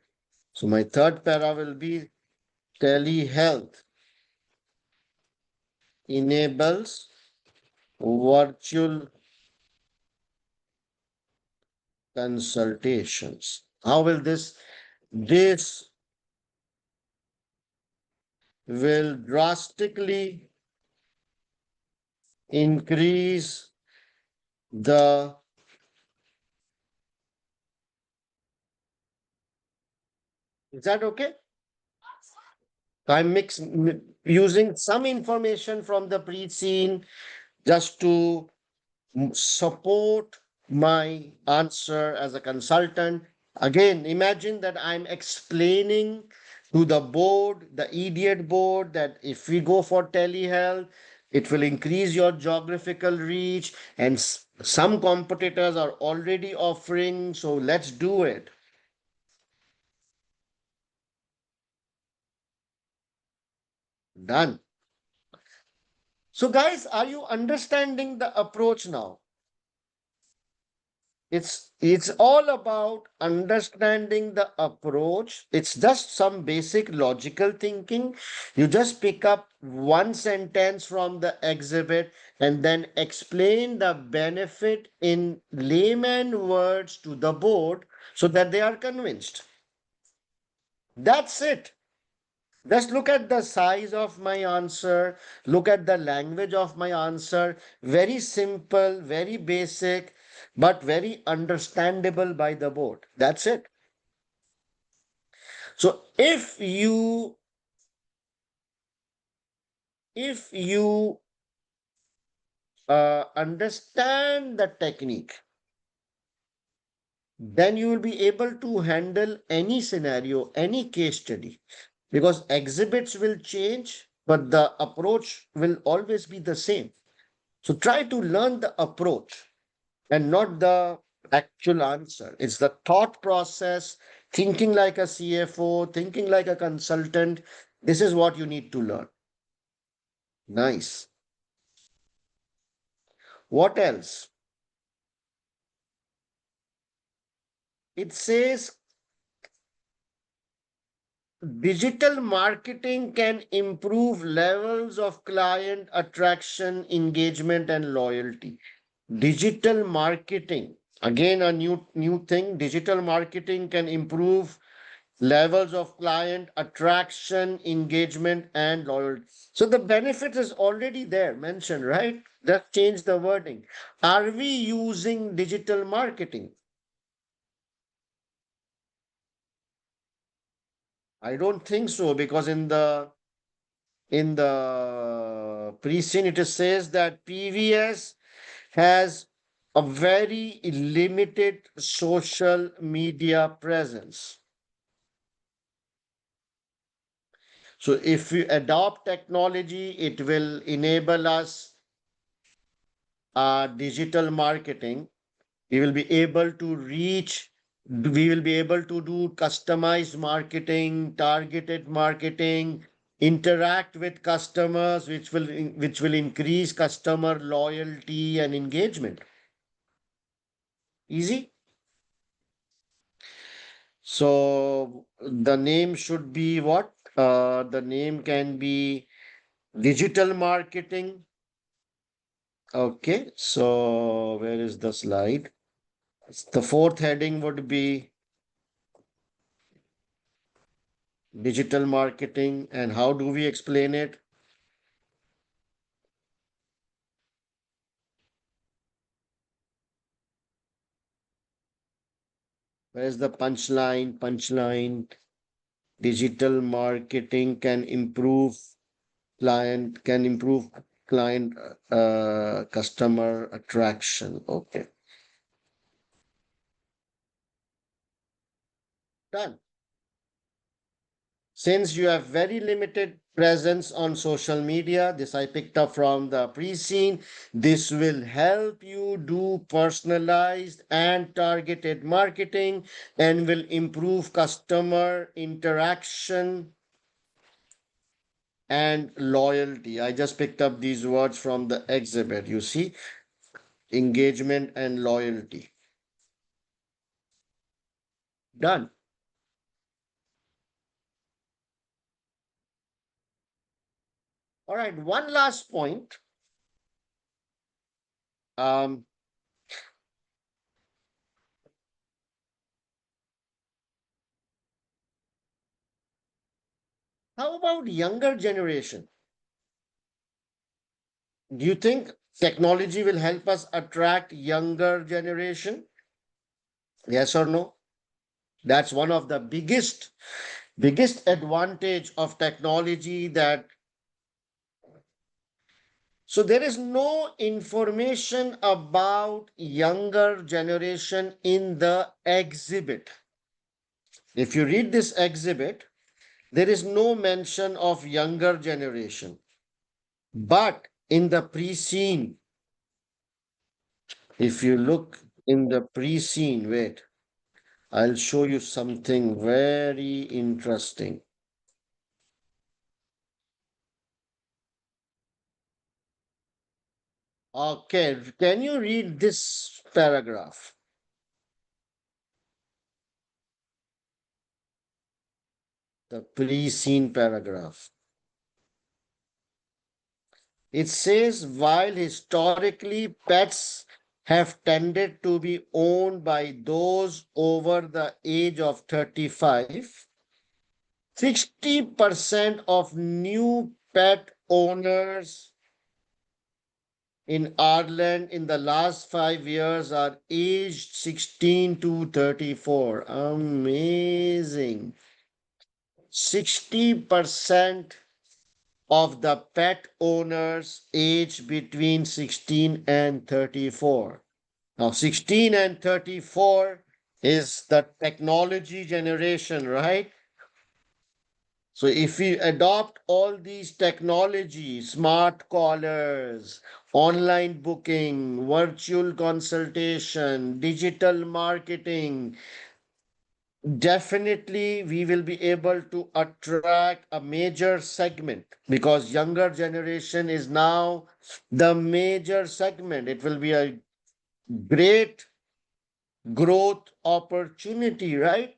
So my third para will be telehealth enables virtual consultations. How will this will drastically increase the, is that okay? I'm using some information from the pre-scene just to support my answer as a consultant. Again, imagine that I'm explaining to the board, the idiot board, that if we go for telehealth, it will increase your geographical reach, and some competitors are already offering, so let's do it. Done. So, guys, are you understanding the approach now? It's all about understanding the approach. It's just some basic logical thinking. You just pick up one sentence from the exhibit and then explain the benefit in layman words to the board so that they are convinced. That's it. Just look at the size of my answer. Look at the language of my answer. Very simple, very basic, but very understandable by the board. That's it. So if you understand the technique, then you will be able to handle any scenario, any case study, because exhibits will change, but the approach will always be the same. So try to learn the approach and not the actual answer. It's the thought process, thinking like a CFO, thinking like a consultant. This is what you need to learn. Nice. What else? It says digital marketing can improve levels of client attraction, engagement, and loyalty. Digital marketing, again, a new thing. Digital marketing can improve levels of client attraction, engagement, and loyalty. So the benefit is already there mentioned, right? Just change the wording. Are we using digital marketing? I don't think so, because in the pre-scene it says that PVS has a very limited social media presence. So if we adopt technology, it will enable us digital marketing. We will be able to reach, we will be able to do customized marketing, targeted marketing, interact with customers, which will increase customer loyalty and engagement. Easy. So the name should be what? The name can be digital marketing. Okay, so where is the slide? The fourth heading would be digital marketing. And how do we explain it? Where's the punchline? Punchline. Digital marketing can improve client customer attraction. Okay, done. Since you have very limited presence on social media, this I picked up from the pre-scene. This will help you do personalized and targeted marketing and will improve customer interaction and loyalty. I just picked up these words from the exhibit. You see, engagement and loyalty. Done. All right, one last point. Um, how about younger generation? Do you think technology will help us attract younger generation? Yes or no? That's one of the biggest advantage of technology, that so there is no information about younger generation in the exhibit. If you read this exhibit, there is no mention of younger generation. But in the pre-scene, if you look in the pre-scene, wait, I'll show you something very interesting. Okay, can you read this paragraph? The pre-scene paragraph. It says, while historically pets have tended to be owned by those over the age of 35, 60% of new pet owners in Ireland in the last 5 years are aged 16 to 34. Amazing. 60% of the pet owners aged between 16 and 34. Now, 16 and 34 is the technology generation, right? So if we adopt all these technologies, smart collars, online booking, virtual consultation, digital marketing, definitely we will be able to attract a major segment because younger generation is now the major segment. It will be a great growth opportunity, right?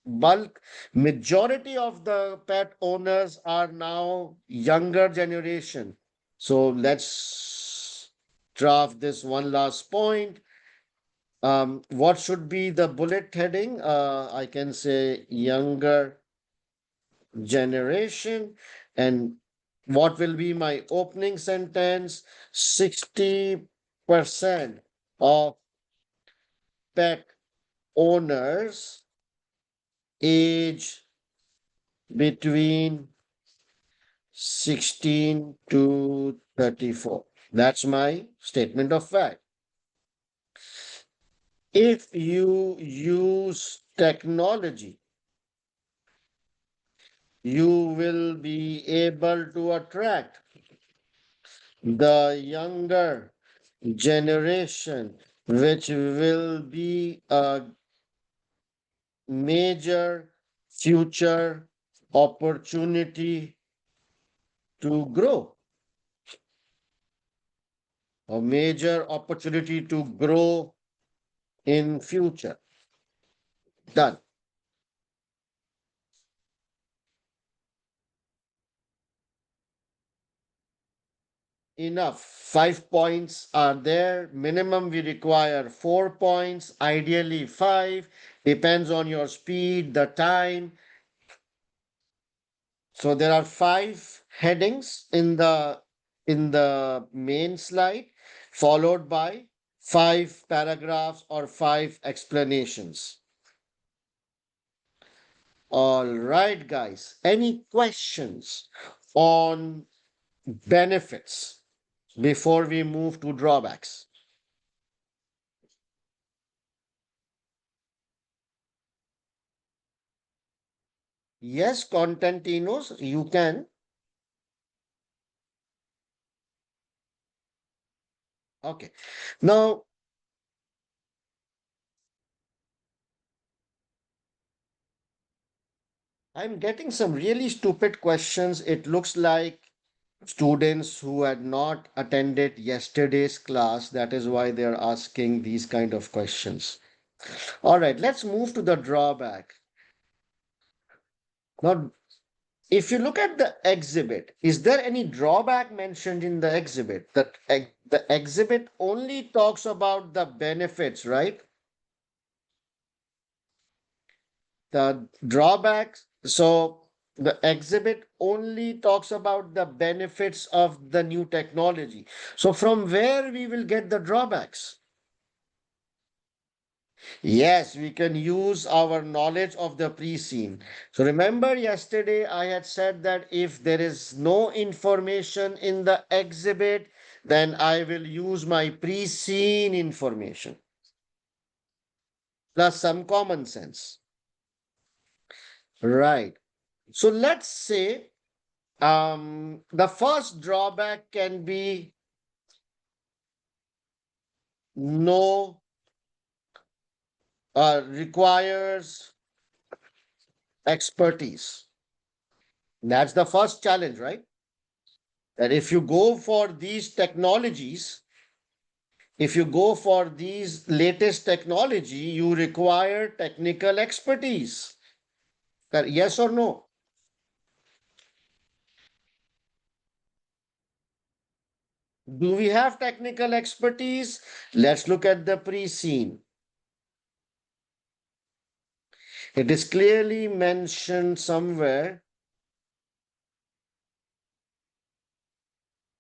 Bulk majority of the pet owners are now younger generation. So let's draft this one last point. What should be the bullet heading? I can say younger generation. And what will be my opening sentence? 60% of pet owners age between 16 to 34. That's my statement of fact. If you use technology, you will be able to attract the younger generation, which will be a major future opportunity to grow. A major opportunity to grow in future. Done. Enough. 5 points are there. Minimum we require 4 points, ideally five. Depends on your speed, the time. So there are five headings in the main slide, followed by five paragraphs or five explanations. All right, guys. Any questions on benefits before we move to drawbacks? Yes, Contentinos, you can. Okay. Now, I'm getting some really stupid questions. It looks like students who had not attended yesterday's class. That is why they're asking these kind of questions. All right, let's move to the drawback. Now, if you look at the exhibit, is there any drawback mentioned in the exhibit? That the exhibit only talks about the benefits, right? The drawbacks. So the exhibit only talks about the benefits of the new technology. So from where we will get the drawbacks? Yes, we can use our knowledge of the pre-scene. So remember yesterday I had said that if there is no information in the exhibit, then I will use my pre-scene information plus some common sense. Right. So let's say the first drawback can be no requires expertise. That's the first challenge, right? That if you go for these technologies, if you go for these latest technology, you require technical expertise. Yes or no? Do we have technical expertise? Let's look at the pre-scene. It is clearly mentioned somewhere.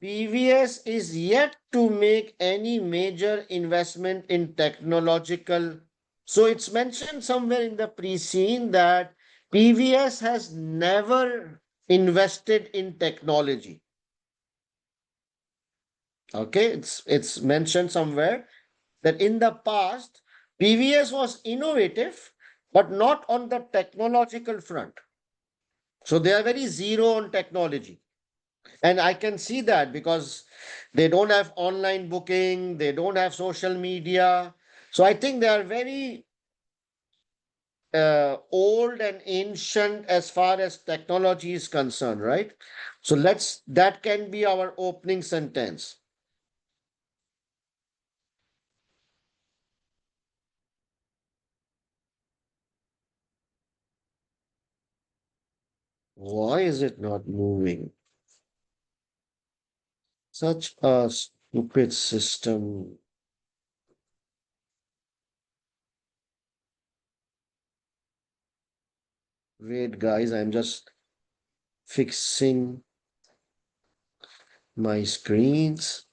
PVS is yet to make any major investment in technological. So it's mentioned somewhere in the pre-scene that PVS has never invested in technology. Okay, it's mentioned somewhere that in the past, PVS was innovative, but not on the technological front. So they are very zero on technology. And I can see that because they don't have online booking, they don't have social media. So I think they are very old and ancient as far as technology is concerned, right? So that can be our opening sentence. Why is it not moving? Such a stupid system. Wait, guys, I'm just fixing my screens.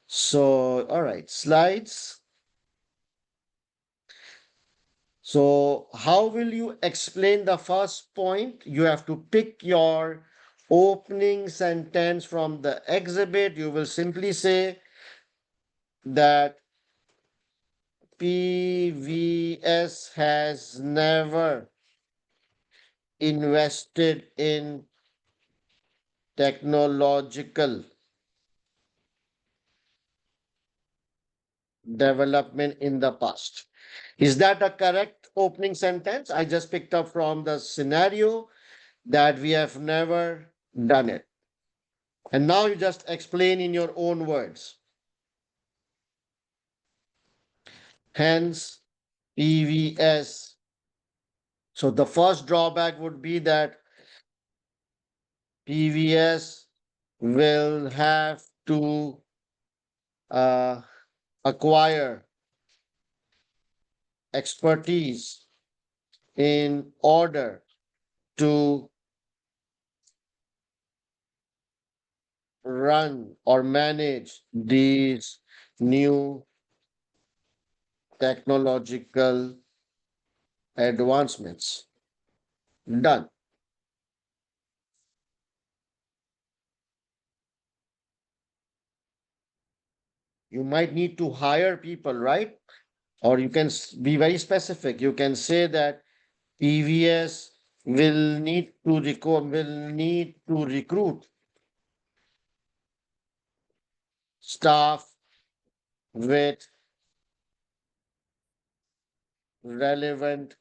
So, all right, slides. So, how will you explain the first point? You have to pick your opening sentence from the exhibit. You will simply say that PVS has never invested in technological development in the past. Is that a correct opening sentence? I just picked up from the scenario that we have never done it. And now you just explain in your own words. Hence, PVS. So the first drawback would be that PVS will have to uh, acquire expertise in order to run or manage these new technological advancements. Done. You might need to hire people, right? Or you can be very specific. You can say that PVS will need to recruit staff with relevant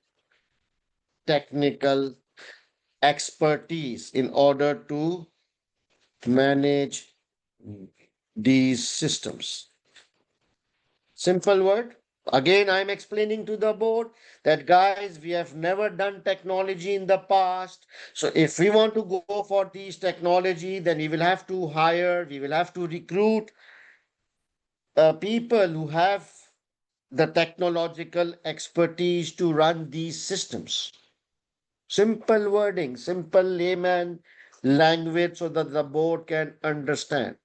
technical expertise in order to manage these systems. Simple word. Again, I'm explaining to the board that guys, we have never done technology in the past. So if we want to go for these technology, then we will have to recruit people who have the technological expertise to run these systems. Simple wording, simple layman language so that the board can understand.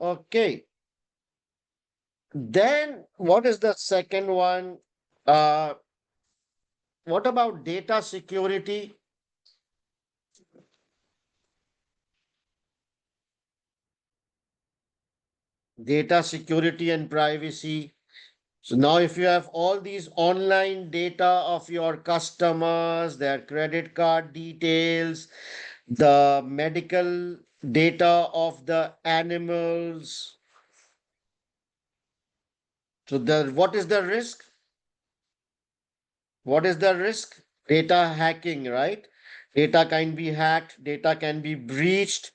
Okay. Then what is the second one? Uh, what about data security? Data security and privacy. So now if you have all these online data of your customers, their credit card details, the medical data of the animals. So what is the risk? What is the risk? Data hacking, right? Data can be hacked, data can be breached.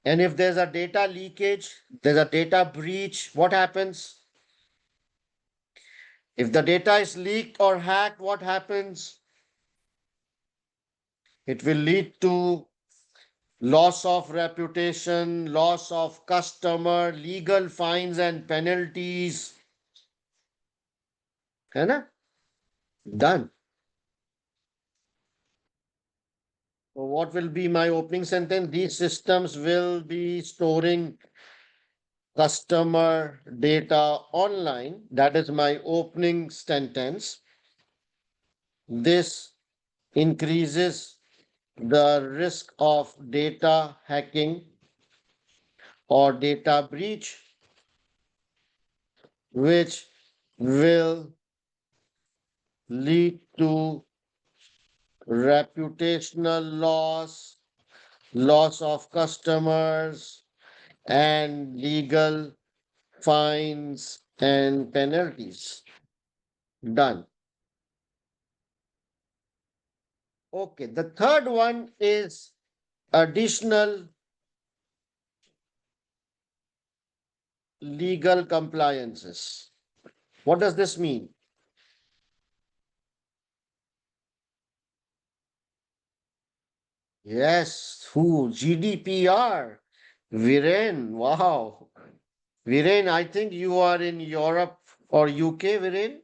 And if there's a data leakage, there's a data breach, what happens? If the data is leaked or hacked, what happens? It will lead to loss of reputation, loss of customer, legal fines and penalties. है ना? Done. So what will be my opening sentence? These systems will be storing customer data online. That is my opening sentence. This increases the risk of data hacking or data breach, which will lead to reputational loss, loss of customers, and legal fines and penalties. Done. Okay, the third one is additional legal compliances. What does this mean? Yes, who? GDPR. Viren, wow. Viren, I think you are in Europe or UK, Viren?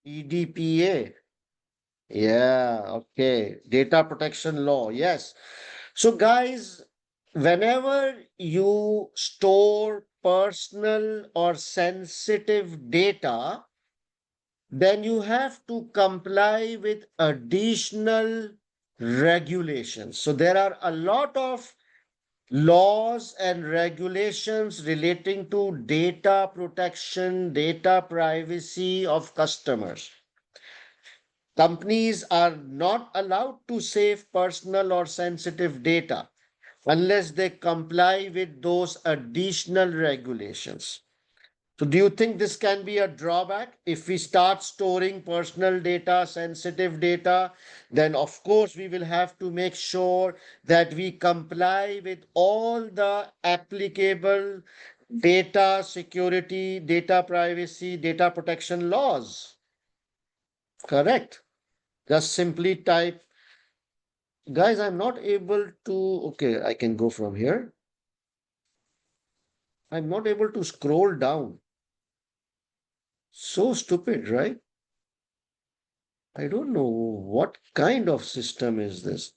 EDPA. Yeah, okay. Data protection law. Yes. So, guys, whenever you store personal or sensitive data, then you have to comply with additional regulations. So, there are a lot of laws and regulations relating to data protection, data privacy of customers. Companies are not allowed to save personal or sensitive data unless they comply with those additional regulations. So, do you think this can be a drawback? If we start storing personal data, sensitive data, then of course we will have to make sure that we comply with all the applicable data security, data privacy, data protection laws. Correct. Just simply type, guys, I'm not able to, okay, I can go from here. I'm not able to scroll down. So stupid, right? I don't know what kind of system is this.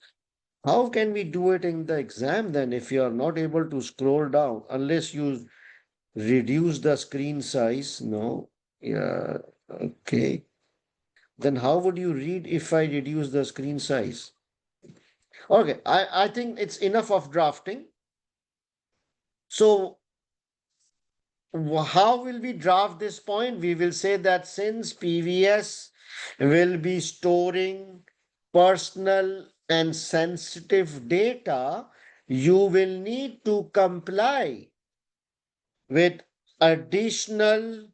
How can we do it in the exam then if you are not able to scroll down unless you reduce the screen size? No. Yeah. Okay. Then how would you read if I reduce the screen size? Okay. I think it's enough of drafting. So how will we draft this point? We will say that since PVS will be storing personal and sensitive data, you will need to comply with additional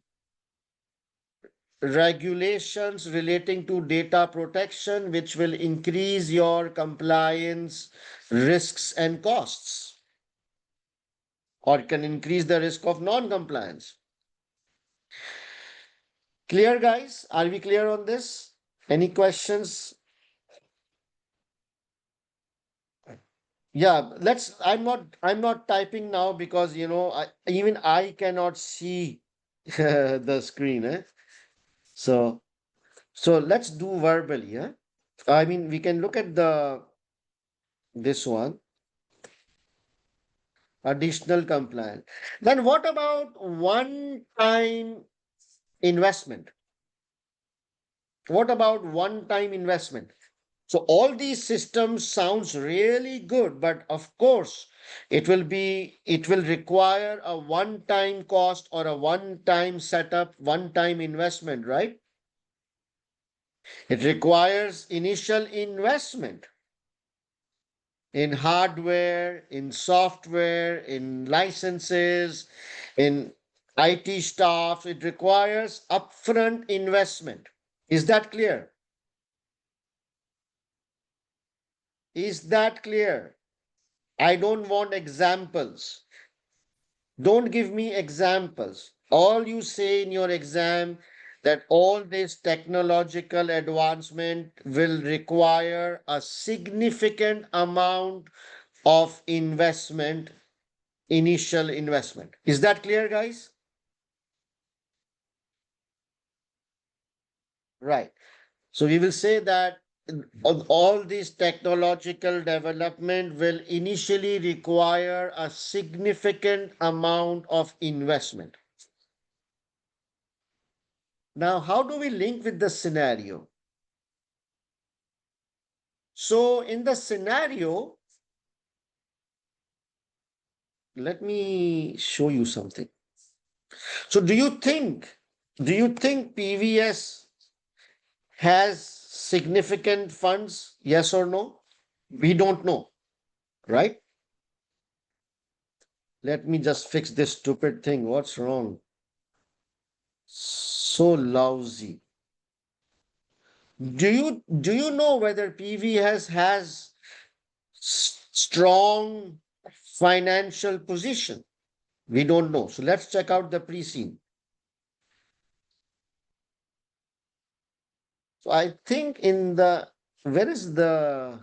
regulations relating to data protection, which will increase your compliance risks and costs, or can increase the risk of non-compliance. Clear, guys? Are we clear on this? Any questions? Yeah, I'm not typing now because even I cannot see the screen, eh? So let's do verbally, yeah. I mean, we can look at the this one, additional compliance. Then what about one-time investment? What about one-time investment? So all these systems sounds really good, but of course it will require a one-time cost or a one-time setup, one-time investment, right? It requires initial investment in hardware, in software, in licenses, in IT staff. It requires upfront investment. Is that clear? Is that clear? I don't want examples. Don't give me examples. All you say in your exam that all this technological advancement will require a significant amount of investment, initial investment. Is that clear, guys? Right. So we will say that all this technological development will initially require a significant amount of investment. Now, how do we link with the scenario? So in the scenario, let me show you something. So do you think PVS has significant funds? Yes or no? We don't know, right? Let me just fix this stupid thing. What's wrong? So lousy. Do you know whether PV has strong financial position? We don't know. So let's check out the pre-scene. So I think in the where is the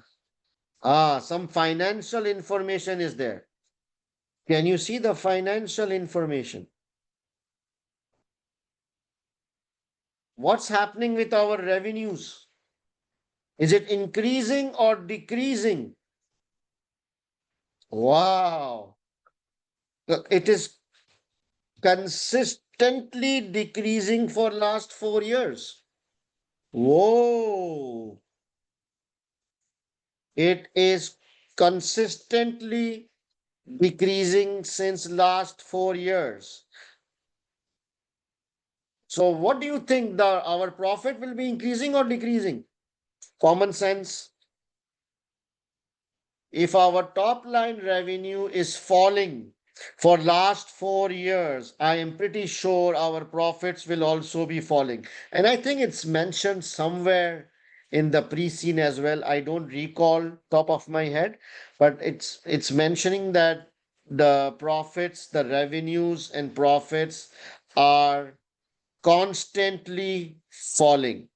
some financial information is there. Can you see the financial information? What's happening with our revenues? Is it increasing or decreasing? Wow. Look, it is consistently decreasing for last 4 years. Whoa. It is consistently decreasing since last 4 years. So what do you think, our profit will be increasing or decreasing? Common sense. If our top line revenue is falling for last 4 years, I am pretty sure our profits will also be falling. And I think it's mentioned somewhere in the pre-scene as well. I don't recall top of my head, but it's mentioning that the profits, the revenues and profits are constantly falling.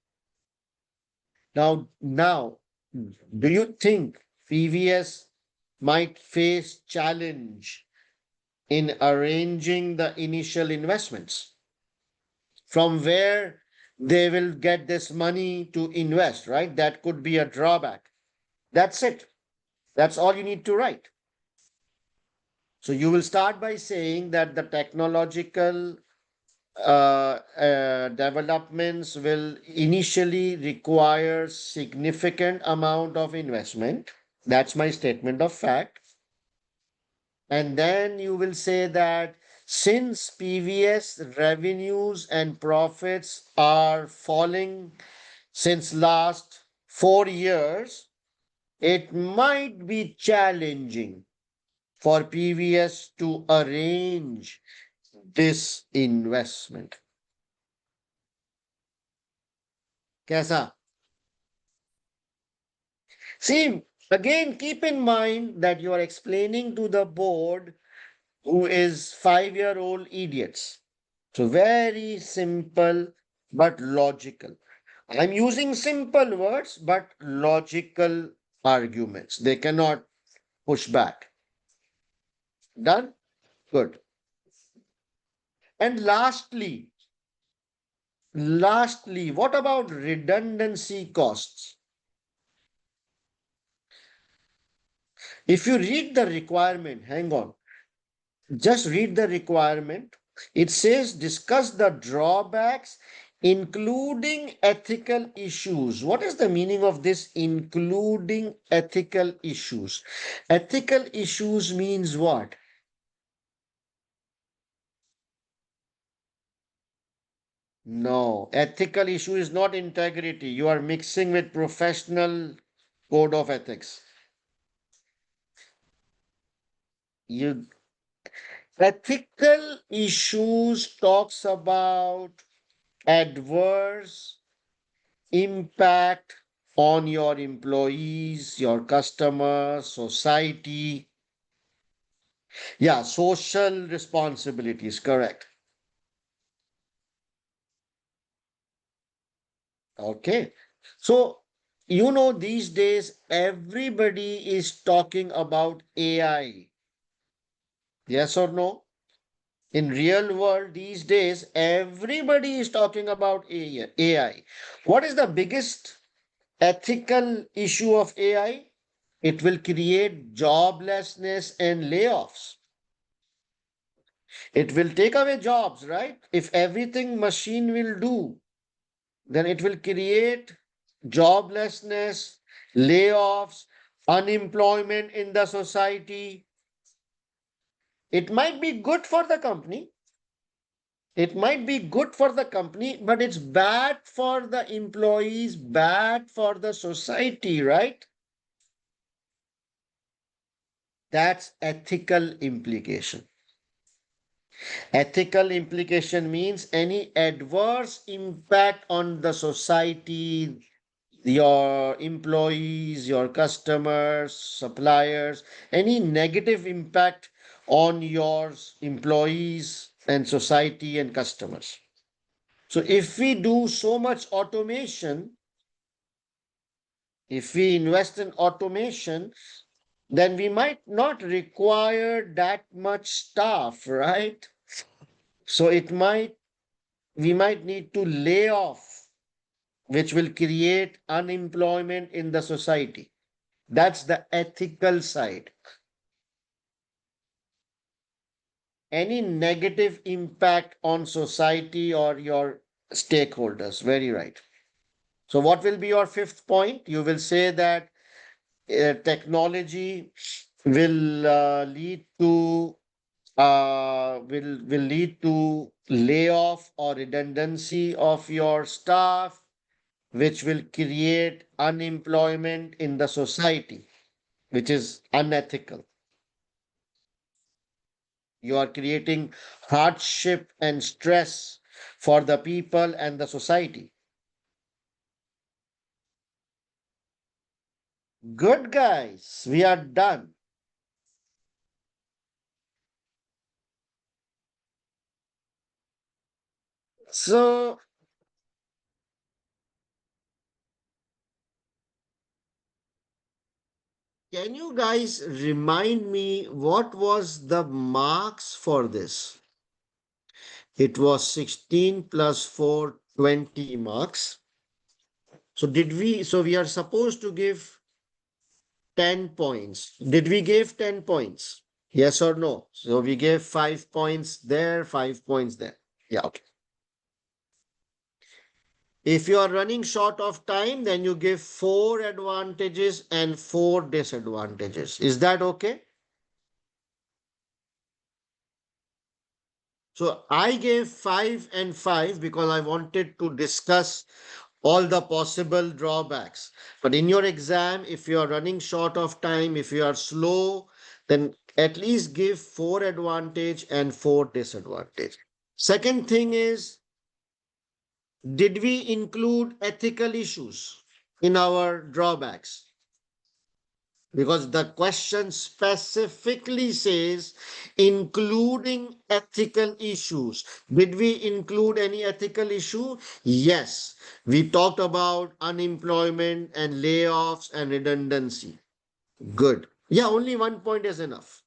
Now, do you think PVS might face challenge in arranging the initial investments? From where they will get this money to invest, right? That could be a drawback. That's it. That's all you need to write. So you will start by saying that the technological developments will initially require significant amount of investment. That's my statement of fact. And then you will say that since PVS revenues and profits are falling since last 4 years, it might be challenging for PVS to arrange this investment. कैसा? See, again, keep in mind that you are explaining to the board who is 5-year-old idiots. So very simple but logical. I'm using simple words but logical arguments. They cannot push back. Done? Good. And lastly, what about redundancy costs? If you read the requirement, hang on, just read the requirement. It says discuss the drawbacks, including ethical issues. What is the meaning of this including ethical issues? Ethical issues means what? No, ethical issue is not integrity. You are mixing with professional code of ethics. You ethical issues talks about adverse impact on your employees, your customers, society. Yeah, social responsibilities, correct. Okay. So, you know, these days everybody is talking about AI. Yes or no? In real world these days, everybody is talking about AI. What is the biggest ethical issue of AI? It will create joblessness and layoffs. It will take away jobs, right? If everything machine will do, then it will create joblessness, layoffs, unemployment in the society. It might be good for the company. It might be good for the company, but it's bad for the employees, bad for the society, right? That's ethical implication. Ethical implication means any adverse impact on the society, your employees, your customers, suppliers, any negative impact on your employees and society and customers. So if we do so much automation, if we invest in automation, then we might not require that much staff, right? So we might need to lay off, which will create unemployment in the society. That's the ethical side. Any negative impact on society or your stakeholders. Very right. So, what will be your fifth point? You will say that technology will lead to will lead to layoff or redundancy of your staff, which will create unemployment in the society, which is unethical. You are creating hardship and stress for the people and the society. Good guys, we are done. So, can you guys remind me what was the marks for this? It was 16 plus 4, 20 marks. So we are supposed to give 10 points. Did we give 10 points? Yes or no? So we gave 5 points there, 5 points there. Yeah, okay. If you are running short of time, then you give 4 advantages and 4 disadvantages. Is that okay? So I gave 5 and 5 because I wanted to discuss all the possible drawbacks. But in your exam, if you are running short of time, if you are slow, then at least give 4 advantage and 4 disadvantage. Second thing is, did we include ethical issues in our drawbacks? Because the question specifically says including ethical issues. Did we include any ethical issue? Yes. We talked about unemployment and layoffs and redundancy. Good. Yeah, only 1 point is enough.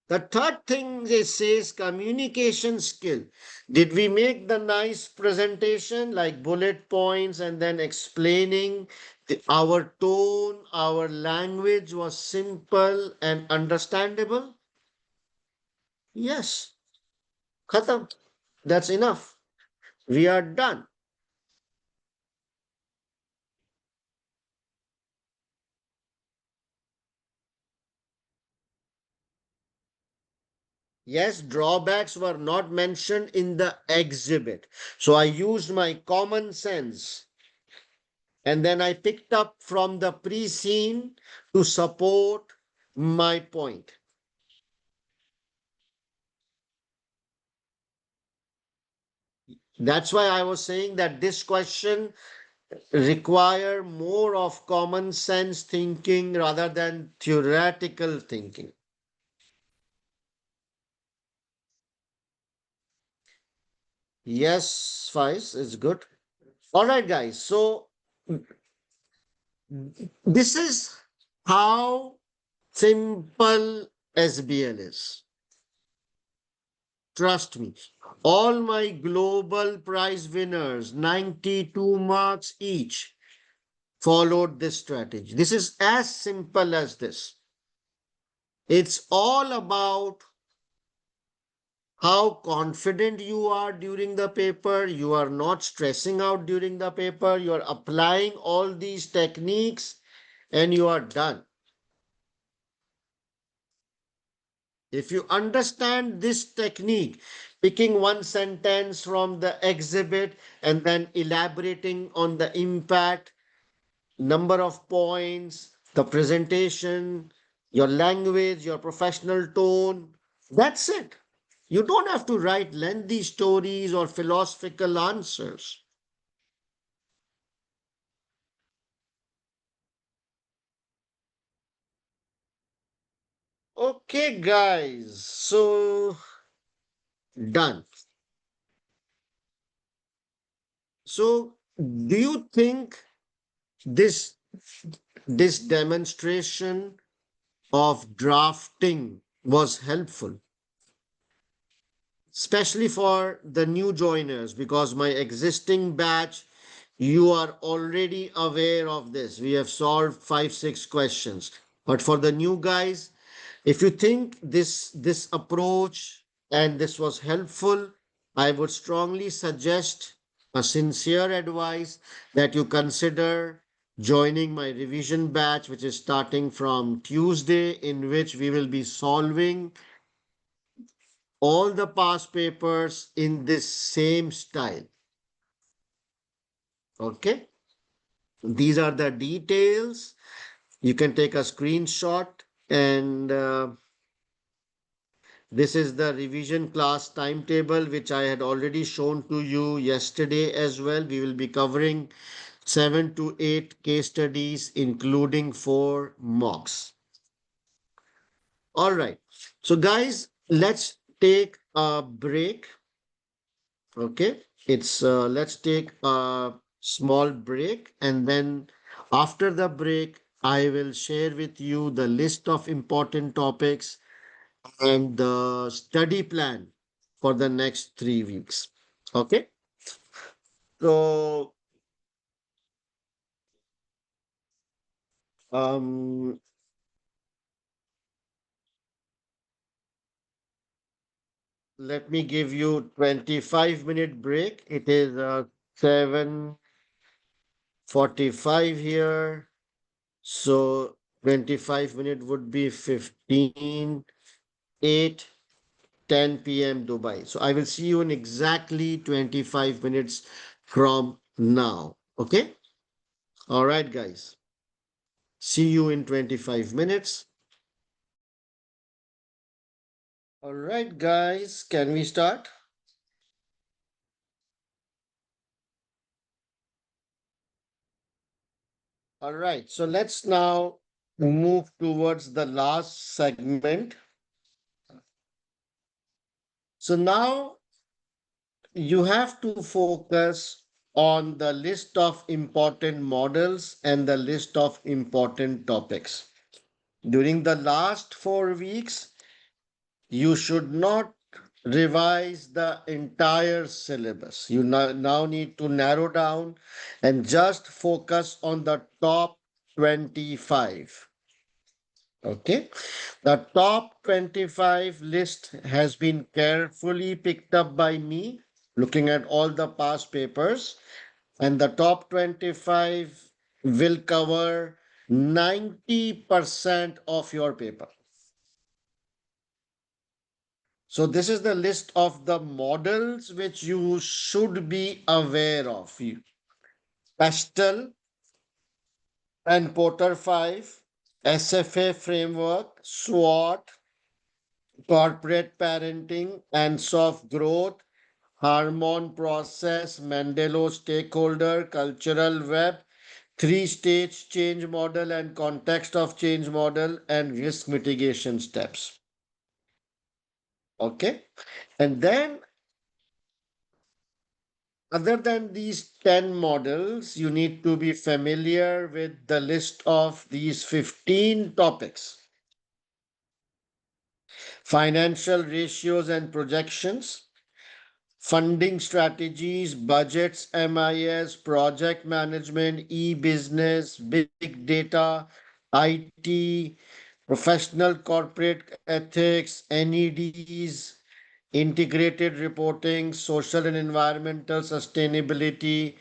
The third thing they say is communication skill. Did we make the nice presentation like bullet points and then explaining our tone, our language was simple and understandable? Yes. Khatam. That's enough. We are done. Yes, drawbacks were not mentioned in the exhibit. So I used my common sense and then I picked up from the pre-scene to support my point. That's why I was saying that this question require more of common sense thinking rather than theoretical thinking. Yes, Faiz, it's good. All right, guys. So this is how simple SBL is. Trust me. All my global prize winners, 92 marks each, followed this strategy. This is as simple as this. It's all about how confident you are during the paper. You are not stressing out during the paper. You are applying all these techniques and you are done. If you understand this technique, picking one sentence from the exhibit and then elaborating on the impact, number of points, the presentation, your language, your professional tone, that's it. You don't have to write lengthy stories or philosophical answers. Okay, guys, so done. So, do you think this this demonstration of drafting was helpful, especially for the new joiners? Because my existing batch, you are already aware of this. We have solved 5, 6 questions. But for the new guys, if you think this approach and this was helpful, I would strongly suggest a sincere advice that you consider joining my revision batch, which is starting from Tuesday, in which we will be solving all the past papers in this same style. Okay, these are the details. You can take a screenshot and this is the revision class timetable, which I had already shown to you yesterday as well. We will be covering 7 to 8 case studies, including 4 mocks. All right. So, guys, let's take a break. Okay. Let's take a small break, and then after the break, I will share with you the list of important topics and the study plan for the next 3 weeks. Okay. So, um, let me give you 25-minute break. It is 7:45 here. So 25 minute would be 15, 8, 10 p.m. Dubai. So I will see you in exactly 25 minutes from now. Okay. All right, guys. See you in 25 minutes. All right, guys, can we start? All right, so let's now move towards the last segment. So now you have to focus on the list of important models and the list of important topics. During the last 4 weeks, you should not revise the entire syllabus. You now need to narrow down and just focus on the top 25. Okay. The top 25 list has been carefully picked up by me, looking at all the past papers, and the top 25 will cover 90% of your paper. So this is the list of the models which you should be aware of. Pastel and Porter 5, SFA framework, SWOT, corporate parenting, and soft growth, Harmon process, Mandelo stakeholder, cultural web, three-stage change model and context of change model, and risk mitigation steps. Okay. And then Other than these 10 models, you need to be familiar with the list of these 15 topics: financial ratios and projections, funding strategies, budgets, MIS, project management, e-business, big data, IT, professional corporate ethics, NEDs, integrated reporting, social and environmental sustainability,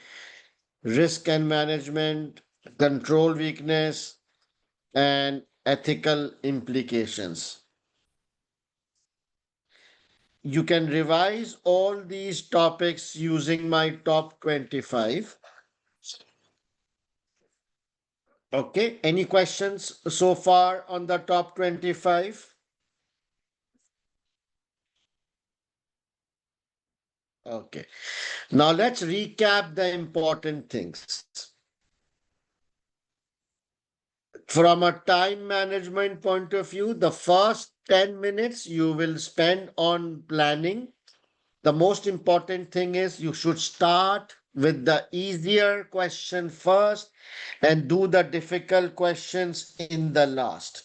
risk and management, control weakness, and ethical implications. You can revise all these topics using my top 25. Okay, any questions so far on the top 25? Okay, now let's recap the important things. From a time management point of view, the first 10 minutes you will spend on planning. The most important thing is you should start with the easier question first and do the difficult questions in the last.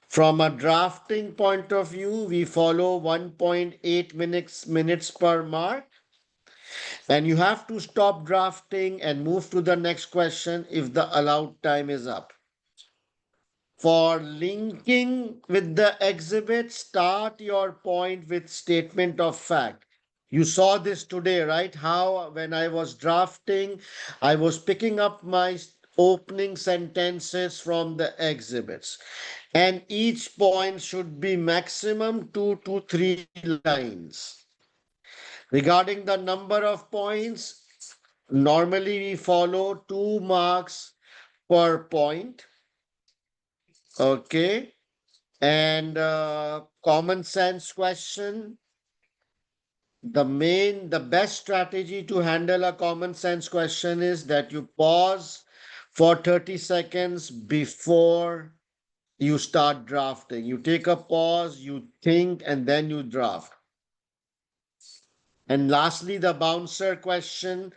From a drafting point of view, we follow 1.8 minutes per mark, and you have to stop drafting and move to the next question if the allowed time is up. For linking with the exhibit, start your point with statement of fact. You saw this today, right? How when I was drafting, I was picking up my opening sentences from the exhibits. And each point should be maximum 2 to 3 lines. Regarding the number of points, normally we follow 2 marks per point. Okay. And common sense question. The best strategy to handle a common sense question is that you pause for 30 seconds before you start drafting. You take a pause, you think, and then you draft. And lastly, the bouncer question,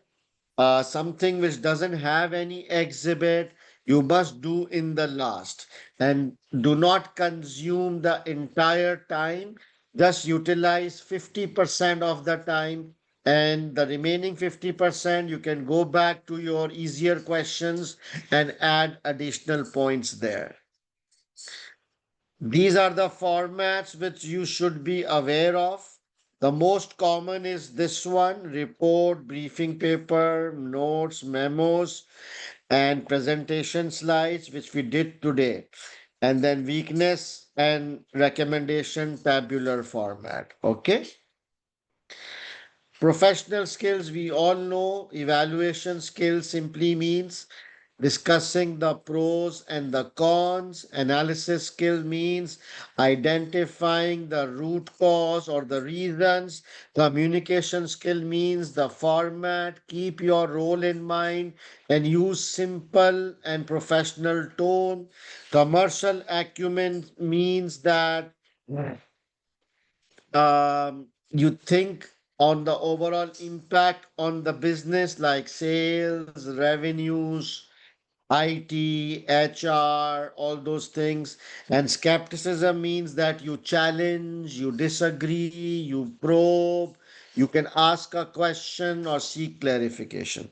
something which doesn't have any exhibit, you must do in the last. And do not consume the entire time. Just utilize 50% of the time, and the remaining 50% you can go back to your easier questions and add additional points there. These are the formats which you should be aware of. The most common is this one: report, briefing paper, notes, memos, and presentation slides, which we did today. And then weakness and recommendation tabular format. Okay. Professional skills, we all know evaluation skills simply means discussing the pros and the cons. Analysis skill means identifying the root cause or the reasons. Communication skill means the format. Keep your role in mind and use simple and professional tone. Commercial acumen means that you think on the overall impact on the business, like sales, revenues, IT, HR, all those things. And skepticism means that you challenge, you disagree, you probe, you can ask a question or seek clarification.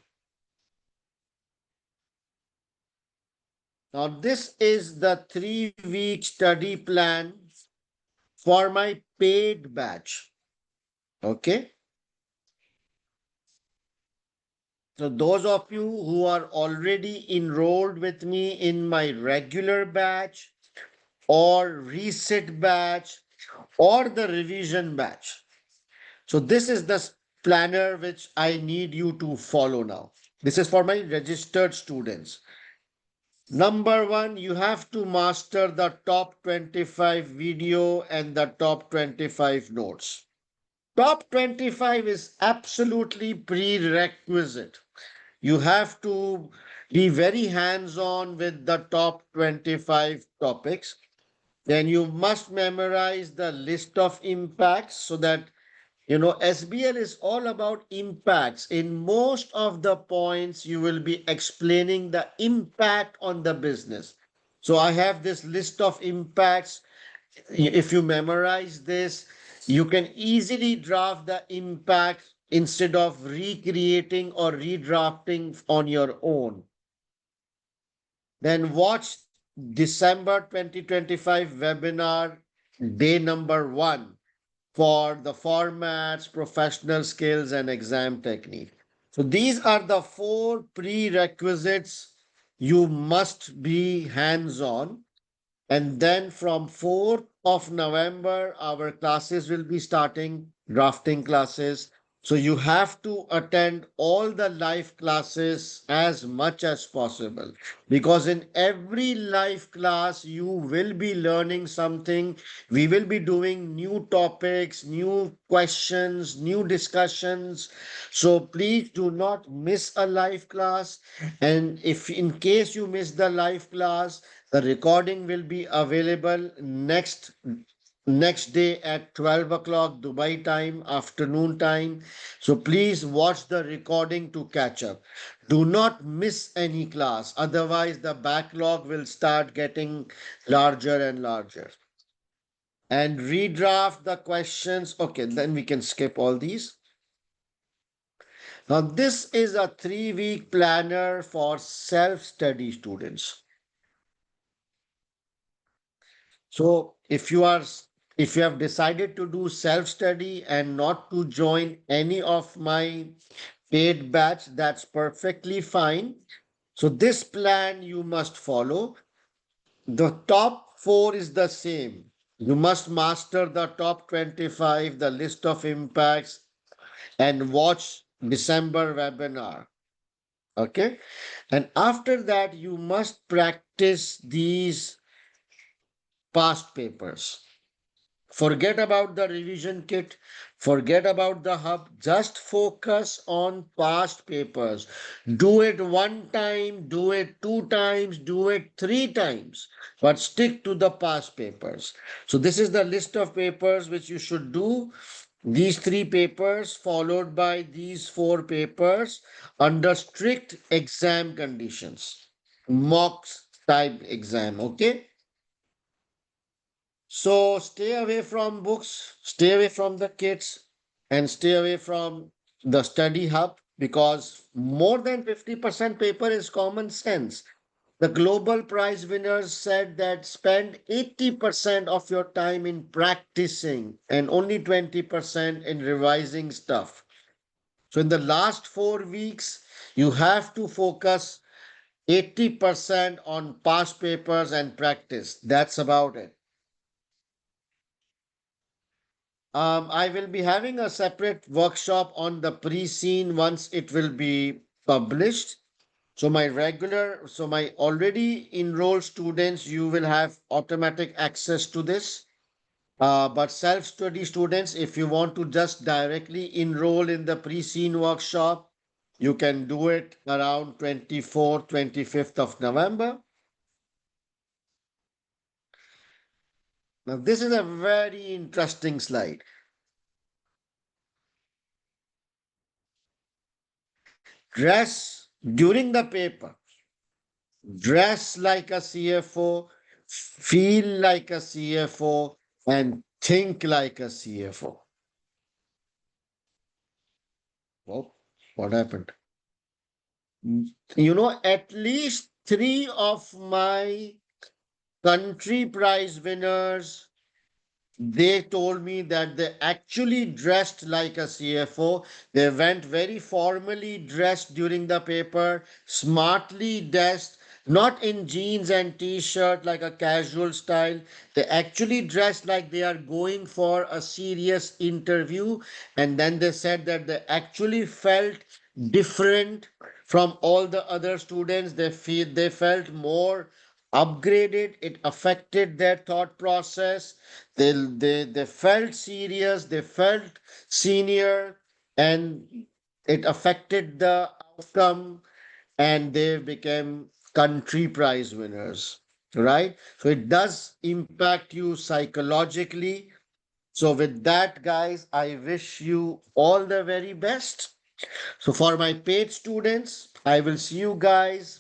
Now, this is the 3-week study plan for my paid batch. Okay. So those of you who are already enrolled with me in my regular batch or reset batch or the revision batch. So this is the planner which I need you to follow now. This is for my registered students. Number one, you have to master the top 25 video and the top 25 notes. Top 25 is absolutely prerequisite. You have to be very hands-on with the top 25 topics. Then you must memorize the list of impacts so that SBL is all about impacts. In most of the points, you will be explaining the impact on the business. So I have this list of impacts. If you memorize this, you can easily draft the impact instead of recreating or redrafting on your own. Then watch December 2025 webinar, day number 1, for the formats, professional skills, and exam technique. So these are the 4 prerequisites you must be hands-on. And then from 4th of November, our classes will be starting, drafting classes. So you have to attend all the live classes as much as possible, because in every live class, you will be learning something. We will be doing new topics, new questions, new discussions. So please do not miss a live class. And if in case you miss the live class, the recording will be available next day at 12 o'clock Dubai time, afternoon time. So please watch the recording to catch up. Do not miss any class. Otherwise, the backlog will start getting larger and larger. And redraft the questions. Okay, then we can skip all these. Now, this is a 3-week planner for self-study students. So if you have decided to do self-study and not to join any of my paid batch, that's perfectly fine. So this plan you must follow. The top 4 is the same. You must master the top 25, the list of impacts, and watch December webinar. Okay. And after that, you must practice these past papers. Forget about the revision kit. Forget about the hub. Just focus on past papers. Do it 1 time, do it 2 times, do it 3 times, but stick to the past papers. So, this is the list of papers which you should do. These 3 papers followed by these 4 papers under strict exam conditions. Mock type exam. Okay. So stay away from books, stay away from the kids, and stay away from the study hub, because more than 50% paper is common sense. The global prize winners said that spend 80% of your time in practicing and only 20% in revising stuff. So in the last 4 weeks, you have to focus 80% on past papers and practice. That's about it. I will be having a separate workshop on the pre-scene once it will be published. So my already enrolled students, you will have automatic access to this. But self-study students, if you want to just directly enroll in the pre-scene workshop, you can do it around 24th, 25th of November. Now, this is a very interesting slide. Dress during the paper. Dress like a CFO, feel like a CFO, and think like a CFO. Oh, what happened? At least 3 of my country prize winners, they told me that they actually dressed like a CFO. They went very formally dressed during the paper, smartly dressed, not in jeans and t-shirt like a casual style. They actually dressed like they are going for a serious interview. And then they said that they actually felt different from all the other students. They felt more upgraded. It affected their thought process. They felt serious, they felt senior, and it affected the outcome, and they became country prize winners, right? So it does impact you psychologically. So with that, guys, I wish you all the very best. So for my paid students, I will see you guys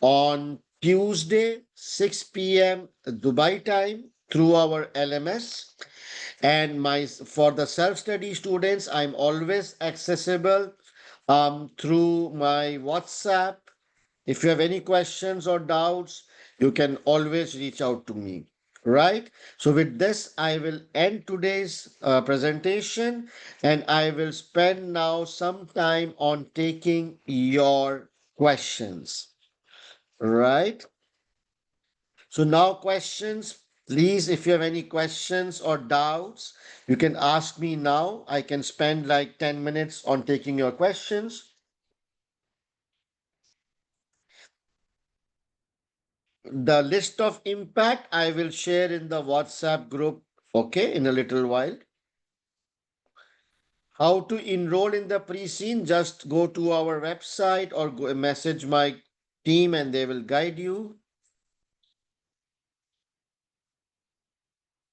on Tuesday, 6 p.m. Dubai time through our LMS. And my for the self-study students, I'm always accessible through my WhatsApp. If you have any questions or doubts, you can always reach out to me. Right? So, with this, I will end today's presentation and I will spend now some time on taking your questions. Right? So, now questions. Please, if you have any questions or doubts, you can ask me now. I can spend like 10 minutes on taking your questions. The list of impact I will share in the WhatsApp group, okay, in a little while. How to enroll in the pre-scene? Just go to our website or go message my team and they will guide you.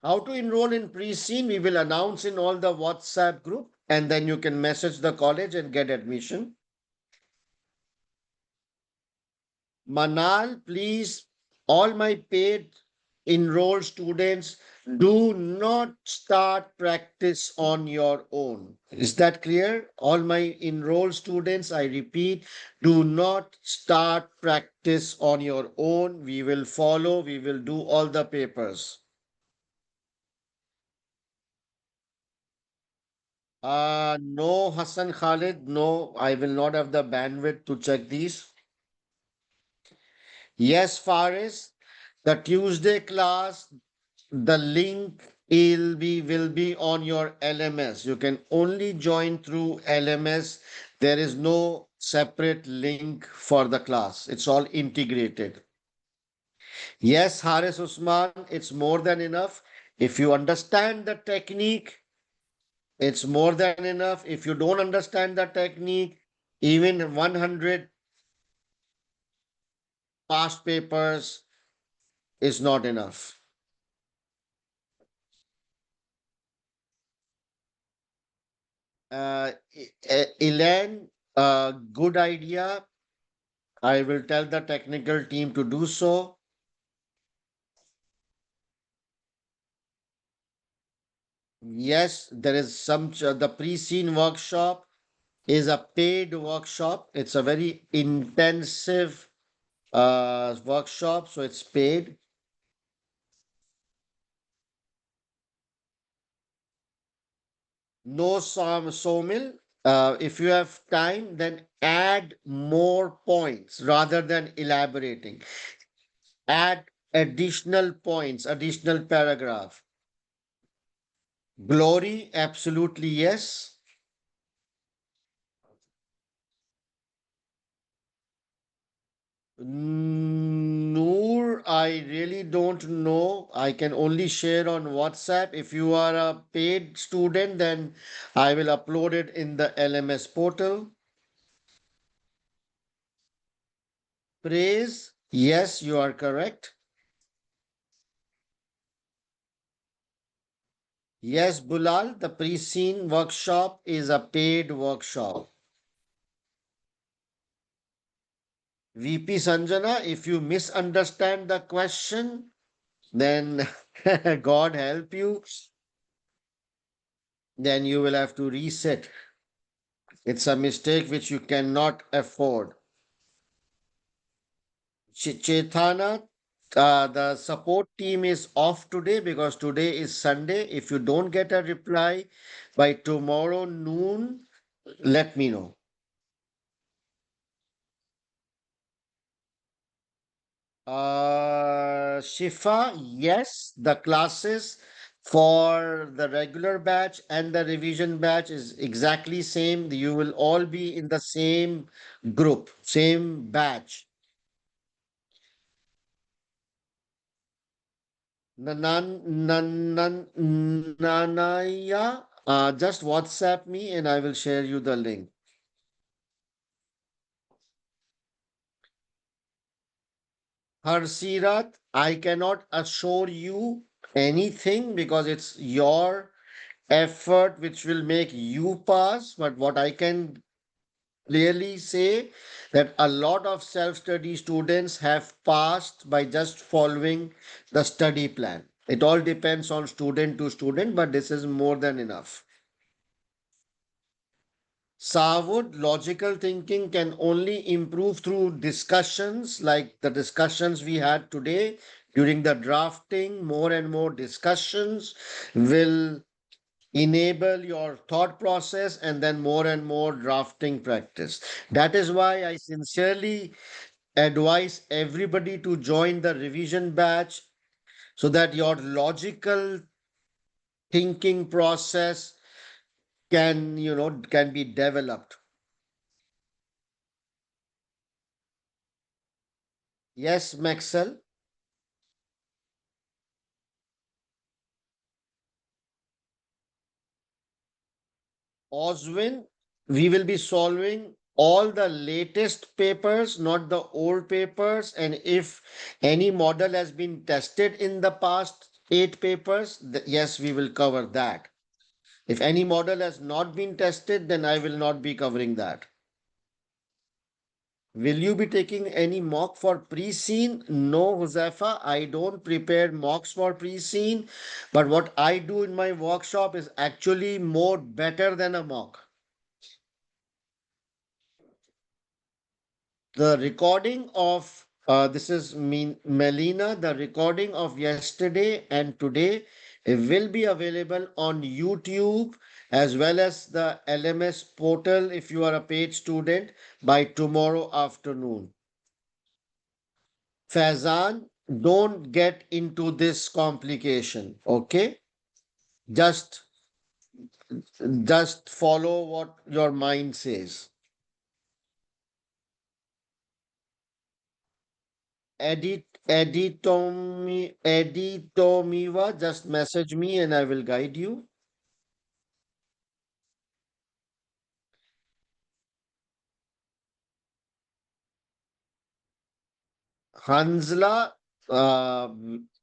How to enroll in pre-scene? We will announce in all the WhatsApp group and then you can message the college and get admission. Manal, please, all my paid enrolled students, do not start practice on your own. Is that clear? All my enrolled students, I repeat, do not start practice on your own. We will follow, we will do all the papers. No, Hassan Khalid, no, I will not have the bandwidth to check these. Yes, Faris, the Tuesday class, the link will be on your LMS. You can only join through LMS. There is no separate link for the class. It's all integrated. Yes, Haris Usman, it's more than enough. If you understand the technique, it's more than enough. If you don't understand the technique, even 100 past papers is not enough. Elaine, good idea. I will tell the technical team to do so. Yes, there is the pre-scene workshop is a paid workshop. It's a very intensive workshop, so it's paid. No sawmill. If you have time, then add more points rather than elaborating. Add additional points, additional paragraph. Glory, absolutely yes. Noor, I really don't know. I can only share on WhatsApp. If you are a paid student, then I will upload it in the LMS portal. Praise, yes, you are correct. Yes, Bulal, the pre-scene workshop is a paid workshop. VP Sanjana, if you misunderstand the question, then God help you, then you will have to reset. It's a mistake which you cannot afford. Chetana, the support team is off today because today is Sunday. If you don't get a reply by tomorrow noon, let me know. Shifa, yes, the classes for the regular batch and the revision batch is exactly same. You will all be in the same group, same batch. Nanaya, just WhatsApp me and I will share you the link. Harsirat, I cannot assure you anything because it's your effort which will make you pass, but what I can clearly say that a lot of self-study students have passed by just following the study plan. It all depends on student to student, but this is more than enough. Sarwood, logical thinking can only improve through discussions like the discussions we had today during the drafting. More and more discussions will enable your thought process and then more and more drafting practice. That is why I sincerely advise everybody to join the revision batch so that your logical thinking process can be developed. Yes, Maxwell. Oswin, we will be solving all the latest papers, not the old papers. And if any model has been tested in the past 8 papers, yes, we will cover that. If any model has not been tested, then I will not be covering that. Will you be taking any mock for pre-scene? No, Josefa, I don't prepare mocks for pre-scene. But what I do in my workshop is actually more better than a mock. The recording of this is Melina. The recording of yesterday and today will be available on YouTube as well as the LMS portal if you are a paid student by tomorrow afternoon. Fazan, don't get into this complication. Okay, just just follow what your mind says. Editomiwa, just message me and I will guide you. Hansla,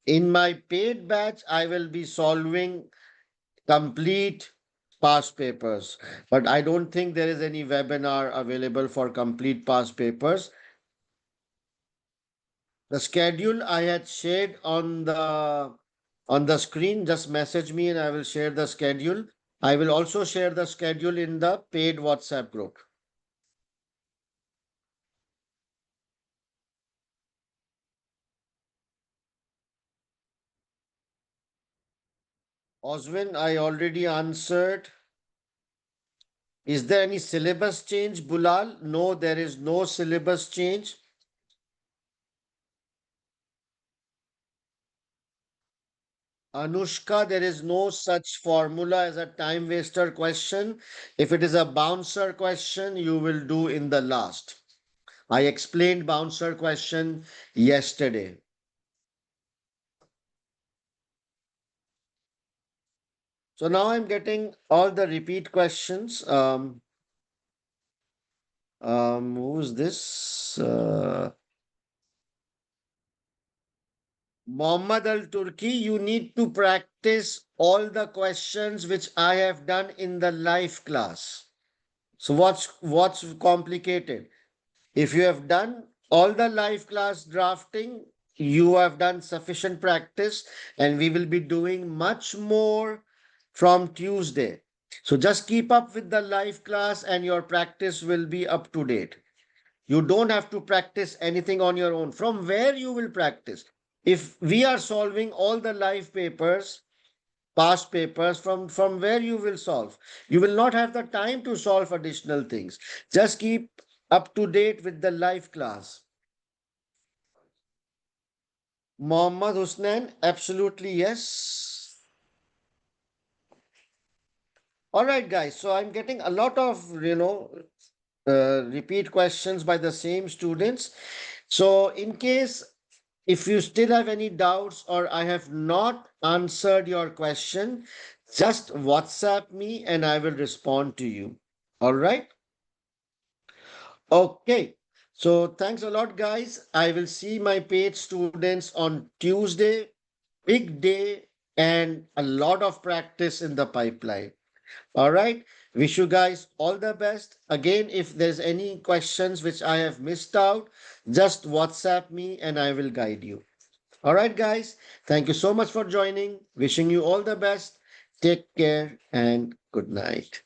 in my paid batch, I will be solving complete past papers, but I don't think there is any webinar available for complete past papers. The schedule I had shared on the screen, just message me and I will share the schedule. I will also share the schedule in the paid WhatsApp group. Oswin, I already answered. Is there any syllabus change, Bulal? No, there is no syllabus change. Anushka, there is no such formula as a time waster question. If it is a bouncer question, you will do in the last. I explained bouncer question yesterday. So now I'm getting all the repeat questions. Who's this? Mohammad Al Turki, you need to practice all the questions which I have done in the live class. So what's complicated? If you have done all the live class drafting, you have done sufficient practice, and we will be doing much more from Tuesday. So just keep up with the live class and your practice will be up to date. You don't have to practice anything on your own. From where you will practice? If we are solving all the live papers, past papers, from where you will solve? You will not have the time to solve additional things. Just keep up to date with the live class. Mohammad Husnain, absolutely yes. All right, guys. So I'm getting a lot of, repeat questions by the same students. So in case if you still have any doubts or I have not answered your question, just WhatsApp me and I will respond to you. All right. Okay. So thanks a lot, guys. I will see my paid students on Tuesday. Big day and a lot of practice in the pipeline. All right. Wish you guys all the best. Again, if there's any questions which I have missed out, just WhatsApp me and I will guide you. All right, guys. Thank you so much for joining. Wishing you all the best. Take care and good night.